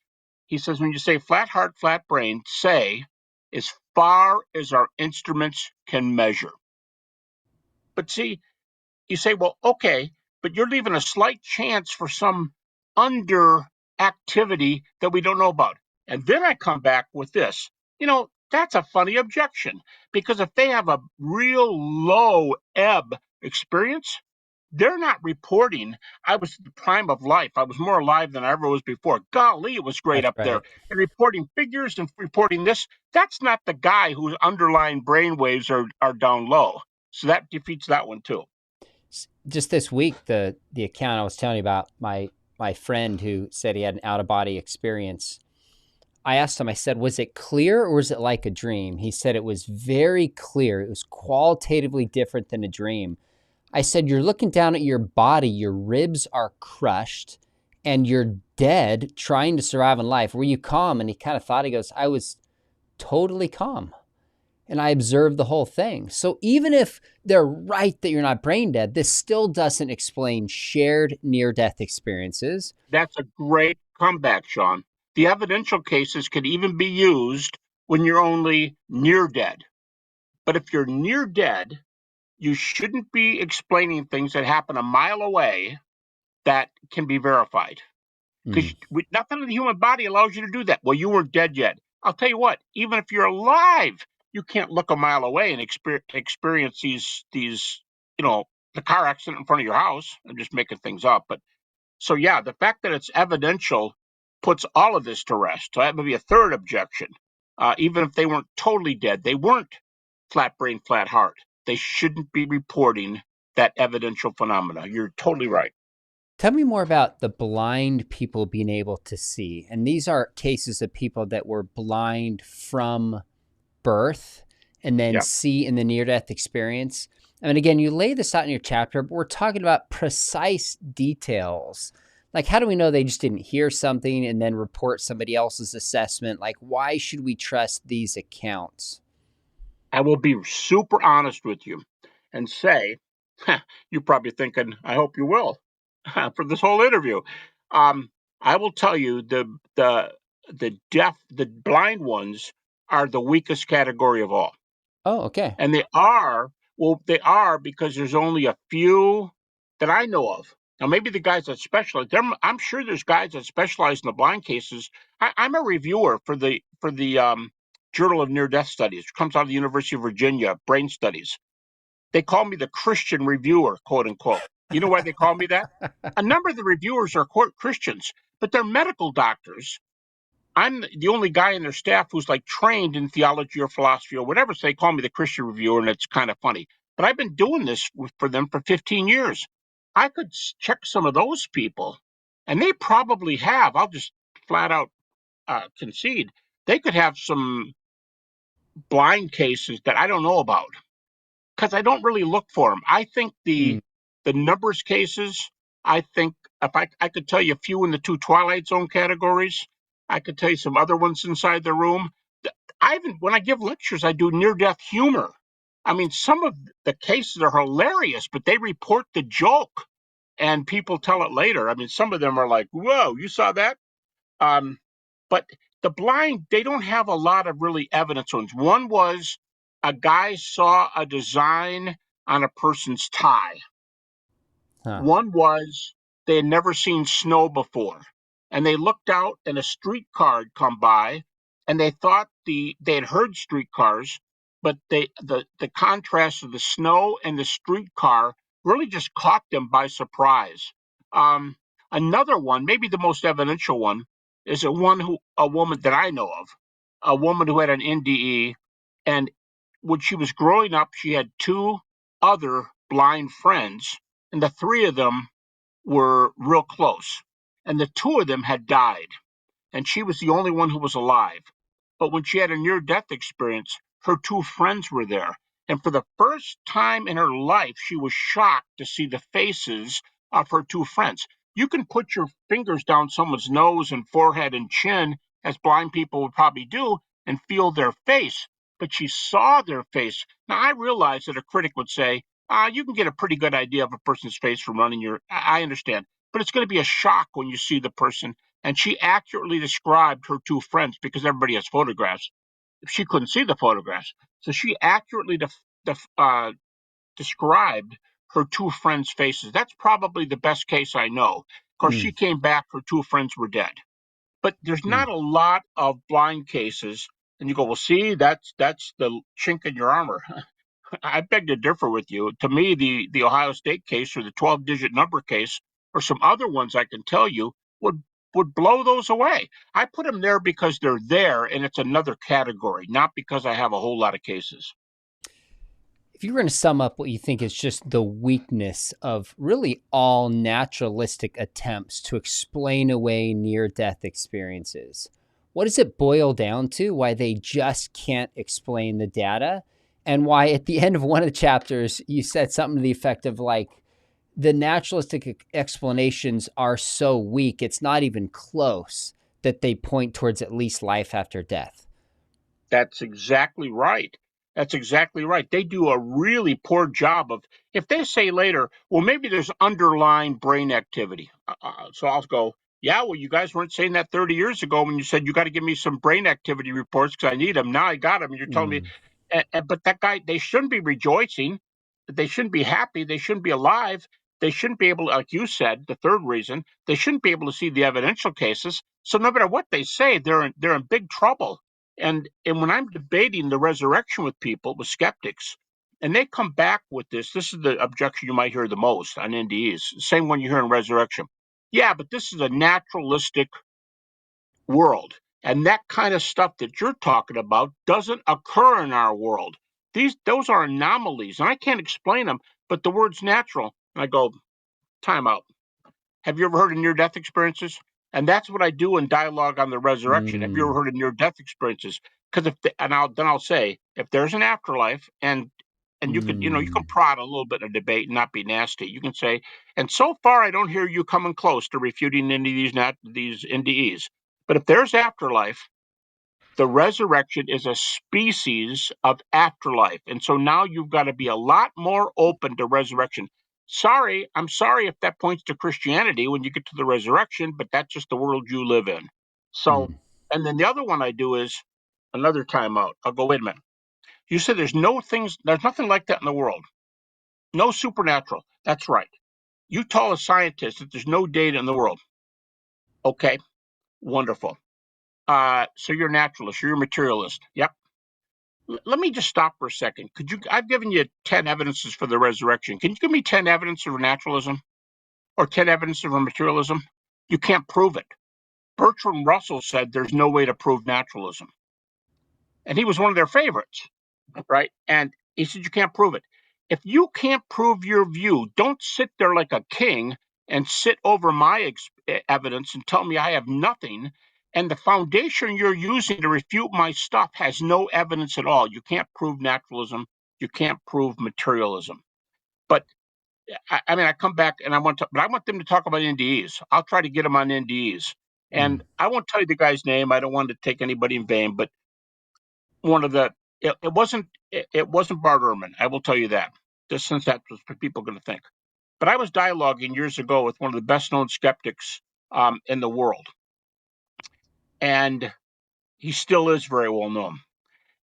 He says, when you say flat heart, flat brain, say, as far as our instruments can measure. But see, you say, well, okay, but you're leaving a slight chance for some under activity that we don't know about. And then I come back with this. That's a funny objection, because if they have a real low ebb experience, they're not reporting, I was at the prime of life. I was more alive than I ever was before. Golly, it was great That's up there. right. And reporting figures and reporting this, that's not the guy whose underlying brain waves are down low. So that defeats that one too. Just this week, the account I was telling you about, my friend who said he had an out of body experience. I asked him, I said, was it clear or was it like a dream? He said it was very clear. It was qualitatively different than a dream. I said, you're looking down at your body, your ribs are crushed, and you're dead trying to survive in life. Were you calm? And he kind of thought, he goes, I was totally calm. And I observed the whole thing. So even if they're right that you're not brain dead, this still doesn't explain shared near-death experiences. That's a great comeback, Sean. The evidential cases can even be used when you're only near dead. But if you're near dead, you shouldn't be explaining things that happen a mile away that can be verified. Because Mm. nothing in the human body allows you to do that. Well, you weren't dead yet. I'll tell you what, even if you're alive, you can't look a mile away and experience these, the car accident in front of your house. I'm just making things up. But so, yeah, the fact that it's evidential puts all of this to rest. So that would be a third objection. Even if they weren't totally dead, they weren't flat brain, flat heart. They shouldn't be reporting that evidential phenomena. You're totally right. Tell me more about the blind people being able to see. And these are cases of people that were blind from birth and then Yeah. see in the near-death experience. I mean, again, you lay this out in your chapter, but we're talking about precise details. Like, how do we know they just didn't hear something and then report somebody else's assessment? Like, why should we trust these accounts? I will be super honest with you and say, you're probably thinking, I hope you will, for this whole interview. I will tell you the blind ones are the weakest category of all. Oh, okay. And they are because there's only a few that I know of. Now, maybe the guys that specialize, I'm sure there's guys that specialize in the blind cases. I'm a reviewer for the Journal of Near Death Studies, which comes out of the University of Virginia, Brain Studies. They call me the Christian reviewer, quote unquote. You know why they call me that? A number of the reviewers are Christians, but they're medical doctors. I'm the only guy in their staff who's like trained in theology or philosophy or whatever, so they call me the Christian reviewer, and it's kind of funny. But I've been doing this for them for 15 years. I could check some of those people, and they probably have. I'll just flat out concede they could have some blind cases that I don't know about because I don't really look for them. I think the Mm. the numbers cases. I think if I could tell you a few in the two Twilight Zone categories, I could tell you some other ones inside the room. When I give lectures, I do near death humor. I mean, some of the cases are hilarious, but they report the joke, and people tell it later. I mean, some of them are like, "Whoa, you saw that?" Um, but the blind, they don't have a lot of really evidence ones. One was a guy saw a design on a person's tie. Huh. One was they had never seen snow before, and they looked out and a streetcar had come by, and they thought they had heard streetcars, but the contrast of the snow and the streetcar really just caught them by surprise. Um, Another one, maybe the most evidential one, is a woman that I know of, a woman who had an NDE, and when she was growing up, she had two other blind friends, and the three of them were real close. And the two of them had died, and she was the only one who was alive. But when she had a near death experience, her two friends were there. And for the first time in her life, she was shocked to see the faces of her two friends. You can put your fingers down someone's nose and forehead and chin, as blind people would probably do, and feel their face. But she saw their face. Now, I realize that a critic would say, you can get a pretty good idea of a person's face from running your. I understand. But it's going to be a shock when you see the person. And she accurately described her two friends because everybody has photographs. She couldn't see the photographs. So she accurately described her two friends' faces. That's probably the best case I know. Of course, Mm. she came back, her two friends were dead. But there's Mm. not a lot of blind cases. And you go, well, see, that's the chink in your armor. I beg to differ with you. To me, the Ohio State case or the 12-digit number case or some other ones I can tell you would blow those away. I put them there because they're there and it's another category, not because I have a whole lot of cases. If you were going to sum up what you think is just the weakness of really all naturalistic attempts to explain away near-death experiences, what does it boil down to? Why they just can't explain the data? And why at the end of one of the chapters, you said something to the effect of like, the naturalistic explanations are so weak, it's not even close that they point towards at least life after death. That's exactly right. That's exactly right. They do a really poor job of, if they say later, well, maybe there's underlying brain activity. So I'll go, yeah, well, you guys weren't saying that 30 years ago when you said you got to give me some brain activity reports because I need them. Now I got them. And you're telling me, but that guy, they shouldn't be rejoicing. They shouldn't be happy. They shouldn't be alive. They shouldn't be able, like you said, the third reason, they shouldn't be able to see the evidential cases. So no matter what they say, they're in big trouble. And when I'm debating the resurrection with people, with skeptics, and they come back with this is the objection you might hear the most on NDEs, same one you hear in resurrection. Yeah, but this is a naturalistic world. And that kind of stuff that you're talking about doesn't occur in our world. Those are anomalies, and I can't explain them, but the word's natural. And I go, time out. Have you ever heard of near-death experiences? And that's what I do in dialogue on the resurrection. Have you ever heard of near-death experiences? Because I'll say, if there's an afterlife, and you can you can prod a little bit in a debate and not be nasty. You can say, and so far I don't hear you coming close to refuting any of these NDEs. But if there's afterlife, the resurrection is a species of afterlife. And so now you've got to be a lot more open to resurrection. I'm sorry if that points to Christianity when you get to the resurrection, but that's just the world you live in. So, and then the other one I do is another timeout. I'll go, wait a minute. You said there's nothing like that in the world. No supernatural. That's right. You tell a scientist that there's no data in the world. Okay, wonderful. So you're a naturalist, you're a materialist. Yep. Let me just stop for a second. I've given you 10 evidences for the resurrection. Can you give me 10 evidence of naturalism or 10 evidence of materialism? You can't prove it. Bertrand Russell said there's no way to prove naturalism. And he was one of their favorites, right? And he said, you can't prove it. If you can't prove your view, don't sit there like a king and sit over my evidence and tell me I have nothing. And the foundation you're using to refute my stuff has no evidence at all. You can't prove naturalism. You can't prove materialism. But I come back and I want them to talk about NDEs. I'll try to get them on NDEs. And I won't tell you the guy's name. I don't want to take anybody in vain, but one of the it wasn't Bart Ehrman. I will tell you that, just since that's what people are going to think. But I was dialoguing years ago with one of the best known skeptics in the world, and he still is very well known.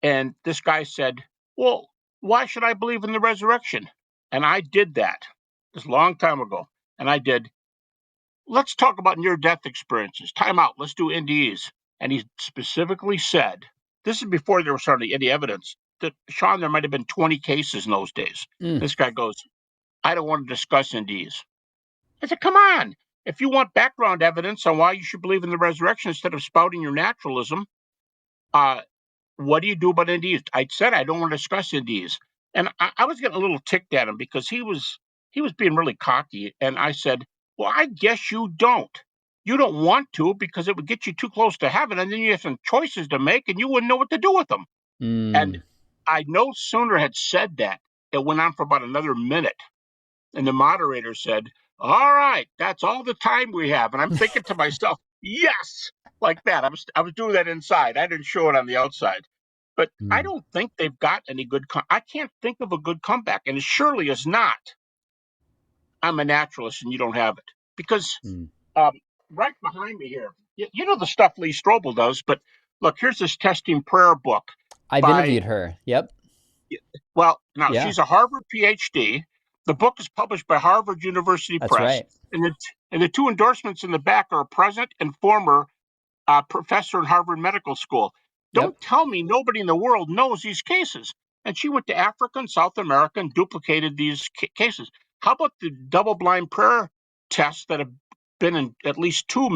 And this guy said, "Well, why should I believe in the resurrection?" And I did that this a long time ago, and I did. Let's talk about near-death experiences. Time out. Let's do NDEs. And he specifically said, this is before there was hardly any evidence, that, Sean, there might have been 20 cases in those days. This guy goes, I don't want to discuss NDEs. I said, come on. If you want background evidence on why you should believe in the resurrection instead of spouting your naturalism, what do you do about NDEs? I said, I don't want to discuss NDEs. And I was getting a little ticked at him because he was being really cocky. And I said, well, I guess you don't. You don't want to because it would get you too close to heaven, and then you have some choices to make, and you wouldn't know what to do with them. And I no sooner had said that, it went on for about another minute. And the moderator said, all right, that's all the time we have. And I'm thinking to myself, yes, like that. I was doing that inside. I didn't show it on the outside. But I don't think they've got any good. I can't think of a good comeback. And it surely is not, I'm a naturalist and you don't have it. Because right behind me here, you know the stuff Lee Strobel does. But look, here's this testing prayer book. I've interviewed her. Yep. Well, now she's a Harvard PhD. The book is published by Harvard University That's Press. Right. And the two endorsements in the back are a present and former professor at Harvard Medical School. Don't tell me nobody in the world knows these cases. And she went to Africa and South America and duplicated these cases. How about the double-blind prayer tests that have been in at least two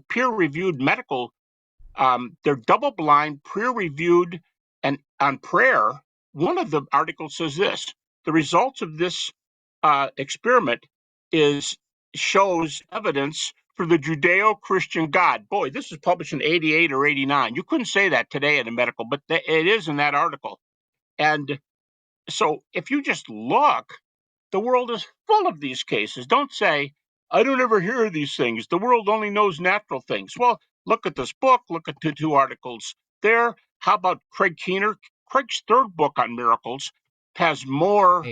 peer-reviewed medical, they're double-blind, peer-reviewed, and on prayer, one of the articles says this: the results of this experiment shows evidence for the Judeo-Christian God. Boy, this was published in 88 or 89. You couldn't say that today in a medical, but it is in that article. And so if you just look, the world is full of these cases. Don't say, I don't ever hear of these things. The world only knows natural things. Well, look at this book. Look at the two articles there. How about Craig Keener? Craig's third book on miracles has more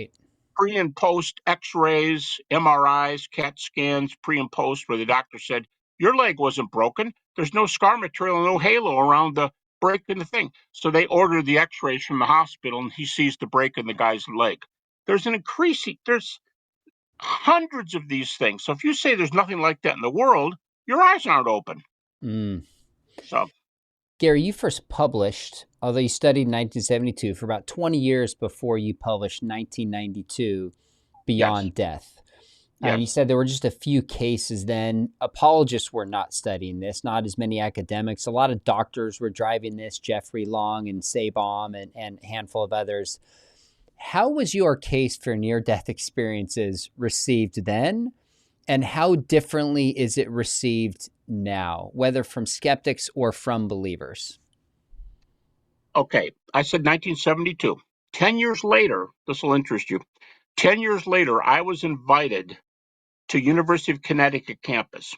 pre and post x-rays, MRIs, CAT scans, pre and post, where the doctor said, your leg wasn't broken. There's no scar material, no halo around the break in the thing. So they order the x-rays from the hospital, and he sees the break in the guy's leg. There's hundreds of these things. So if you say there's nothing like that in the world, your eyes aren't open. So, Gary, you first published, although you studied in 1972, for about 20 years before you published 1992, Beyond Death. yes. You said there were just a few cases then. Apologists were not studying this, not as many academics. A lot of doctors were driving this, Jeffrey Long and Sabom and a handful of others. How was your case for near-death experiences received then? And how differently is it received now, whether from skeptics or from believers? Okay, I said 1972. 10 years later, this will interest you. 10 years later, I was invited to University of Connecticut campus,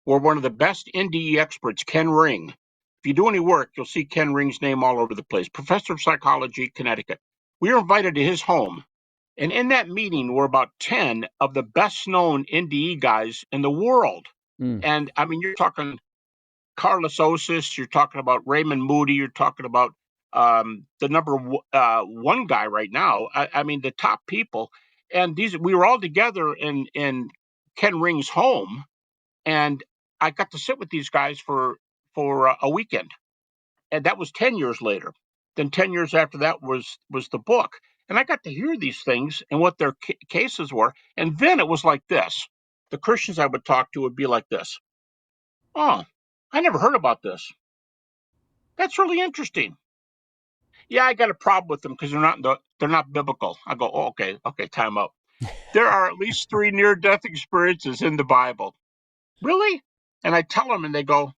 where one of the best NDE experts, Ken Ring, if you do any work, you'll see Ken Ring's name all over the place, professor of psychology, Connecticut. We were invited to his home. And in that meeting were about 10 of the best known NDE guys in the world. And I mean, you're talking Carlos Osis, you're talking about Raymond Moody, you're talking about the number one guy right now. I mean, the top people. And we were all together in Ken Ring's home, and I got to sit with these guys for a weekend. And that was 10 years later. Then 10 years after that was the book. And I got to hear these things and what their cases were. And then it was like this. The Christians I would talk to would be like this. Oh, I never heard about this. That's really interesting. Yeah, I got a problem with them because they're not biblical. I go, oh, okay, time out. There are at least 3 near-death experiences in the Bible. Really? And I tell them, and they go,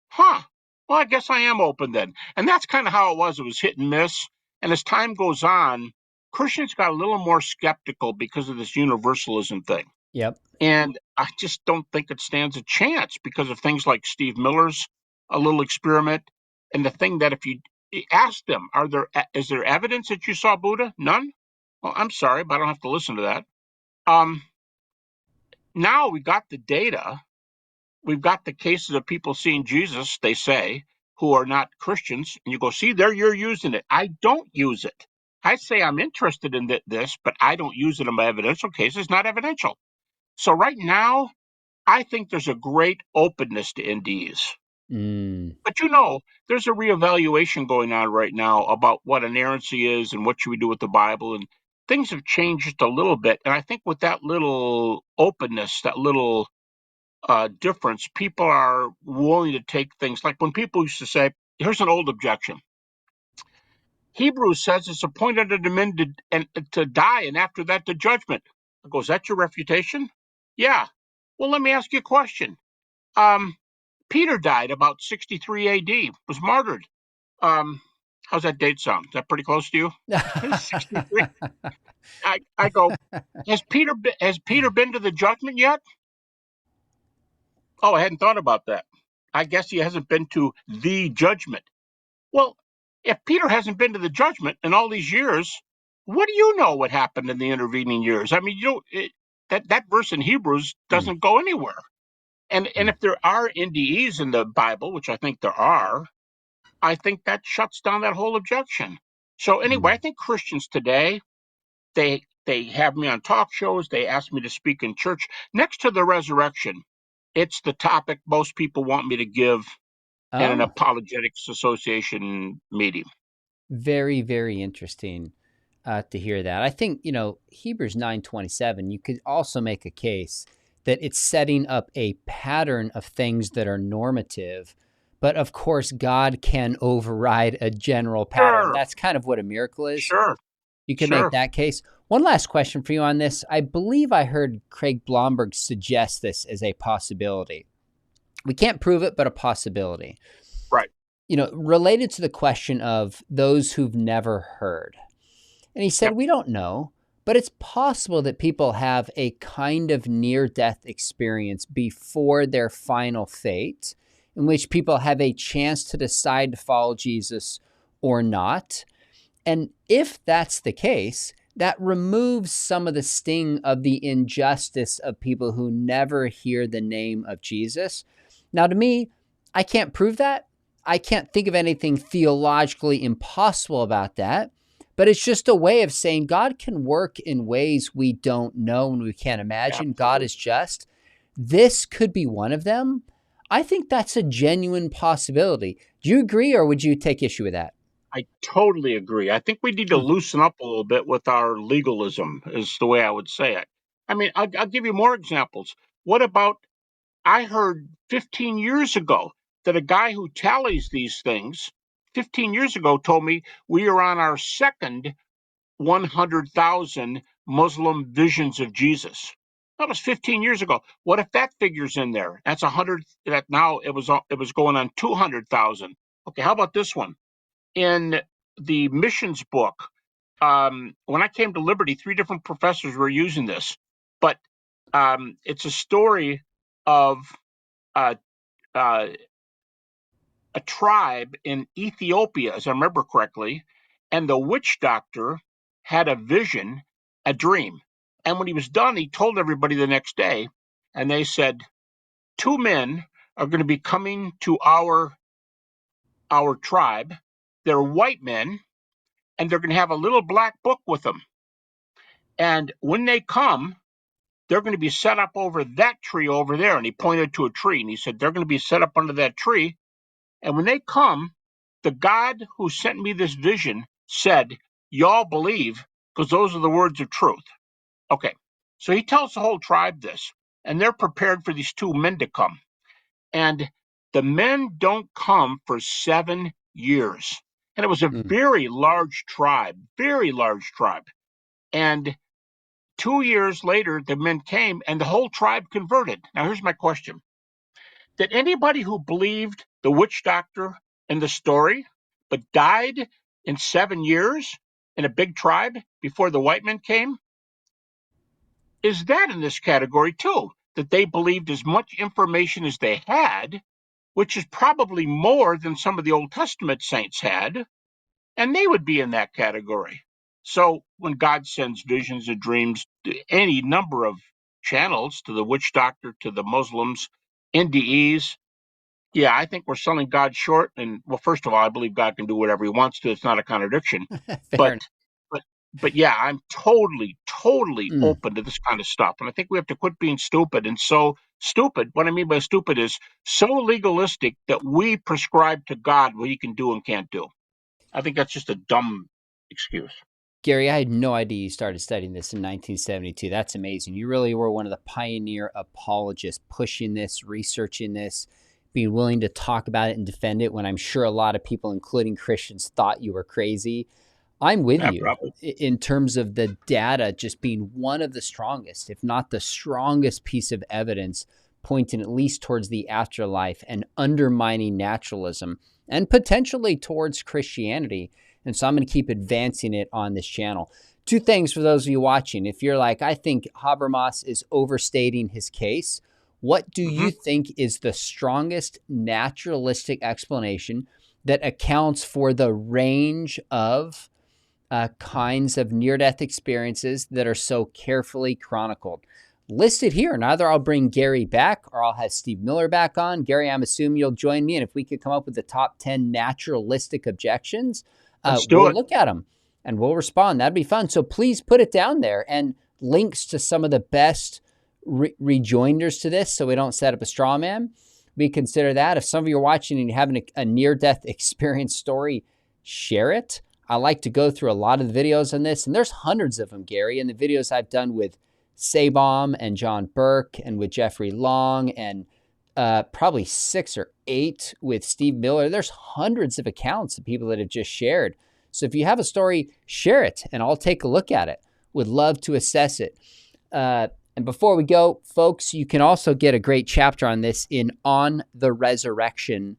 huh, well, I guess I am open then. And that's kind of how it was. It was hit and miss. And as time goes on, Christians got a little more skeptical because of this universalism thing. Yep. And I just don't think it stands a chance because of things like Steve Miller's a little experiment. And the thing that if you ask them, is there evidence that you saw Buddha? None? Well, I'm sorry, but I don't have to listen to that. Now we got the data. We've got the cases of people seeing Jesus, they say, who are not Christians. And you go, see, there you're using it. I don't use it. I say I'm interested in this, but I don't use it in my evidential cases, not evidential. So right now, I think there's a great openness to NDEs. But there's a reevaluation going on right now about what inerrancy is and what should we do with the Bible. And things have changed just a little bit. And I think with that little openness, that little difference, people are willing to take things like when people used to say, here's an old objection. Hebrews says it's appointed unto men to die, and after that, the judgment. I go, is that your refutation? Yeah. Well, let me ask you a question. Peter died about 63 AD, was martyred. How's that date sound? Is that pretty close to you? 63. I go, has Peter been to the judgment yet? Oh, I hadn't thought about that. I guess he hasn't been to the judgment. Well, if Peter hasn't been to the judgment in all these years, what do you know what happened in the intervening years? I mean, that verse in Hebrews doesn't go anywhere. And if there are NDEs in the Bible, which I think there are, I think that shuts down that whole objection. So anyway, I think Christians today, they have me on talk shows. They ask me to speak in church. Next to the resurrection, it's the topic most people want me to give at an apologetics association meeting. Very, very interesting to hear that. I think, Hebrews 9:27, you could also make a case that it's setting up a pattern of things that are normative. But of course, God can override a general pattern. Sure, That's kind of what a miracle is. sure, You could make sure. that case. One last question for you on this. I believe I heard Craig Blomberg suggest this as a possibility. We can't prove it, but a possibility. Right. Related to the question of those who've never heard. And he said, Yep. we don't know, but it's possible that people have a kind of near-death experience before their final fate, in which people have a chance to decide to follow Jesus or not. And if that's the case, that removes some of the sting of the injustice of people who never hear the name of Jesus. Now, to me, I can't prove that. I can't think of anything theologically impossible about that. But it's just a way of saying God can work in ways we don't know and we can't imagine. God Absolutely. is just. This could be one of them. I think that's a genuine possibility. Do you agree, or would you take issue with that? I totally agree. I think we need to Hmm. loosen up a little bit with our legalism, is the way I would say it. I mean, I'll give you more examples. What about, I heard 15 years ago that a guy who tallies these things 15 years ago told me we are on our second 100,000 Muslim visions of Jesus. That was 15 years ago. What if that figures in there? That's 100. That now it was going on 200,000. Okay, how about this one? In the missions book, when I came to Liberty, 3 different professors were using this, but it's a story of uh, uh, a tribe in Ethiopia, as I remember correctly, and the witch doctor had a vision, a dream. And when he was done, he told everybody the next day, and they said, 2 men are going to be coming to our tribe. They're white men, and they're going to have a little black book with them. And when they come, they're going to be set up over that tree over there. And he pointed to a tree, and he said, they're going to be set up under that tree. And when they come, the God who sent me this vision said, y'all believe, because those are the words of truth. Okay, so he tells the whole tribe this, and they're prepared for these 2 men to come. And the men don't come for 7 years. And it was a Mm. very large tribe, very large tribe. And 2 years later, the men came and the whole tribe converted. Now, here's my question. Did anybody who believed the witch doctor in the story, but died in 7 years in a big tribe before the white men came, is that in this category too? That they believed as much information as they had, which is probably more than some of the Old Testament saints had, and they would be in that category. So when God sends visions and dreams to any number of channels, to the witch doctor, to the Muslims, NDEs, yeah, I think we're selling God short. And well, first of all, I believe God can do whatever He wants to. It's not a contradiction. Fair But enough. but but yeah, I'm totally Mm. open to this kind of stuff. And I think we have to quit being stupid. And so stupid. What I mean by stupid is so legalistic that we prescribe to God what He can do and can't do. I think that's just a dumb excuse. Gary, I had no idea you started studying this in 1972. That's amazing. You really were one of the pioneer apologists pushing this, researching this, being willing to talk about it and defend it when I'm sure a lot of people, including Christians, thought you were crazy. I'm with Yeah, you probably. in terms of the data just being one of the strongest, if not the strongest piece of evidence pointing at least towards the afterlife and undermining naturalism and potentially towards Christianity. And so I'm going to keep advancing it on this channel. 2 things for those of you watching. If you're like, I think Habermas is overstating his case, what do Hmm. you think is the strongest naturalistic explanation that accounts for the range of kinds of near-death experiences that are so carefully chronicled? Listed here, and either I'll bring Gary back or I'll have Steve Miller back on. Gary, I'm assuming you'll join me, and if we could come up with the top 10 naturalistic objections, Let's do we'll it. look at them and we'll respond. That'd be fun. So please put it down there, and links to some of the best rejoinders to this so we don't set up a straw man. We consider that. If some of you are watching and you're having a near-death experience story, share it. I like to go through a lot of the videos on this, and there's hundreds of them, Gary, and the videos I've done with Sabom and John Burke and with Jeffrey Long and probably 6 or 8 with Steve Miller. There's hundreds of accounts of people that have just shared. So if you have a story, share it, and I'll take a look at it. Would love to assess it. And before we go, folks, you can also get a great chapter on this in On the Resurrection,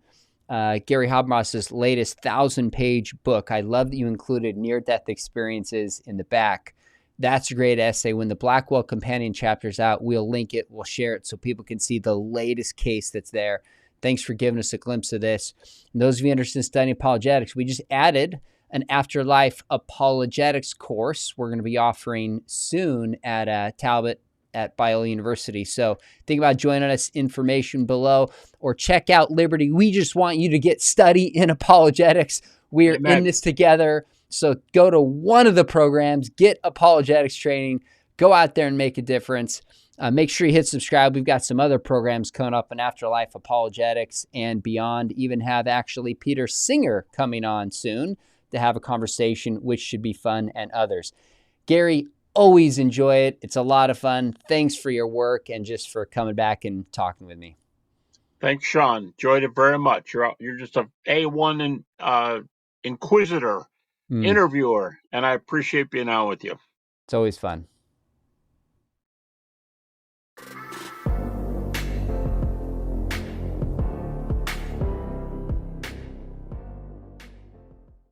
Gary Habermas's latest 1,000-page book. I love that you included near-death experiences in the back. That's a great essay. When the Blackwell Companion chapter's out, we'll link it, we'll share it so people can see the latest case that's there. Thanks for giving us a glimpse of this. And those of you interested in studying apologetics, we just added an afterlife apologetics course we're going to be offering soon at Talbot at Biola University. So think about joining us, information below, or check out Liberty. We just want you to get study in apologetics. We're in this together. So go to one of the programs, get apologetics training, go out there and make a difference. Make sure you hit subscribe. We've got some other programs coming up in Afterlife Apologetics and beyond. Even have actually Peter Singer coming on soon to have a conversation, which should be fun, and others. Gary, always enjoy it. It's a lot of fun. Thanks for your work and just for coming back and talking with me. Thanks, Sean. Enjoyed it very much. You're just a A1 inquisitor, interviewer, and I appreciate being on with you. It's always fun.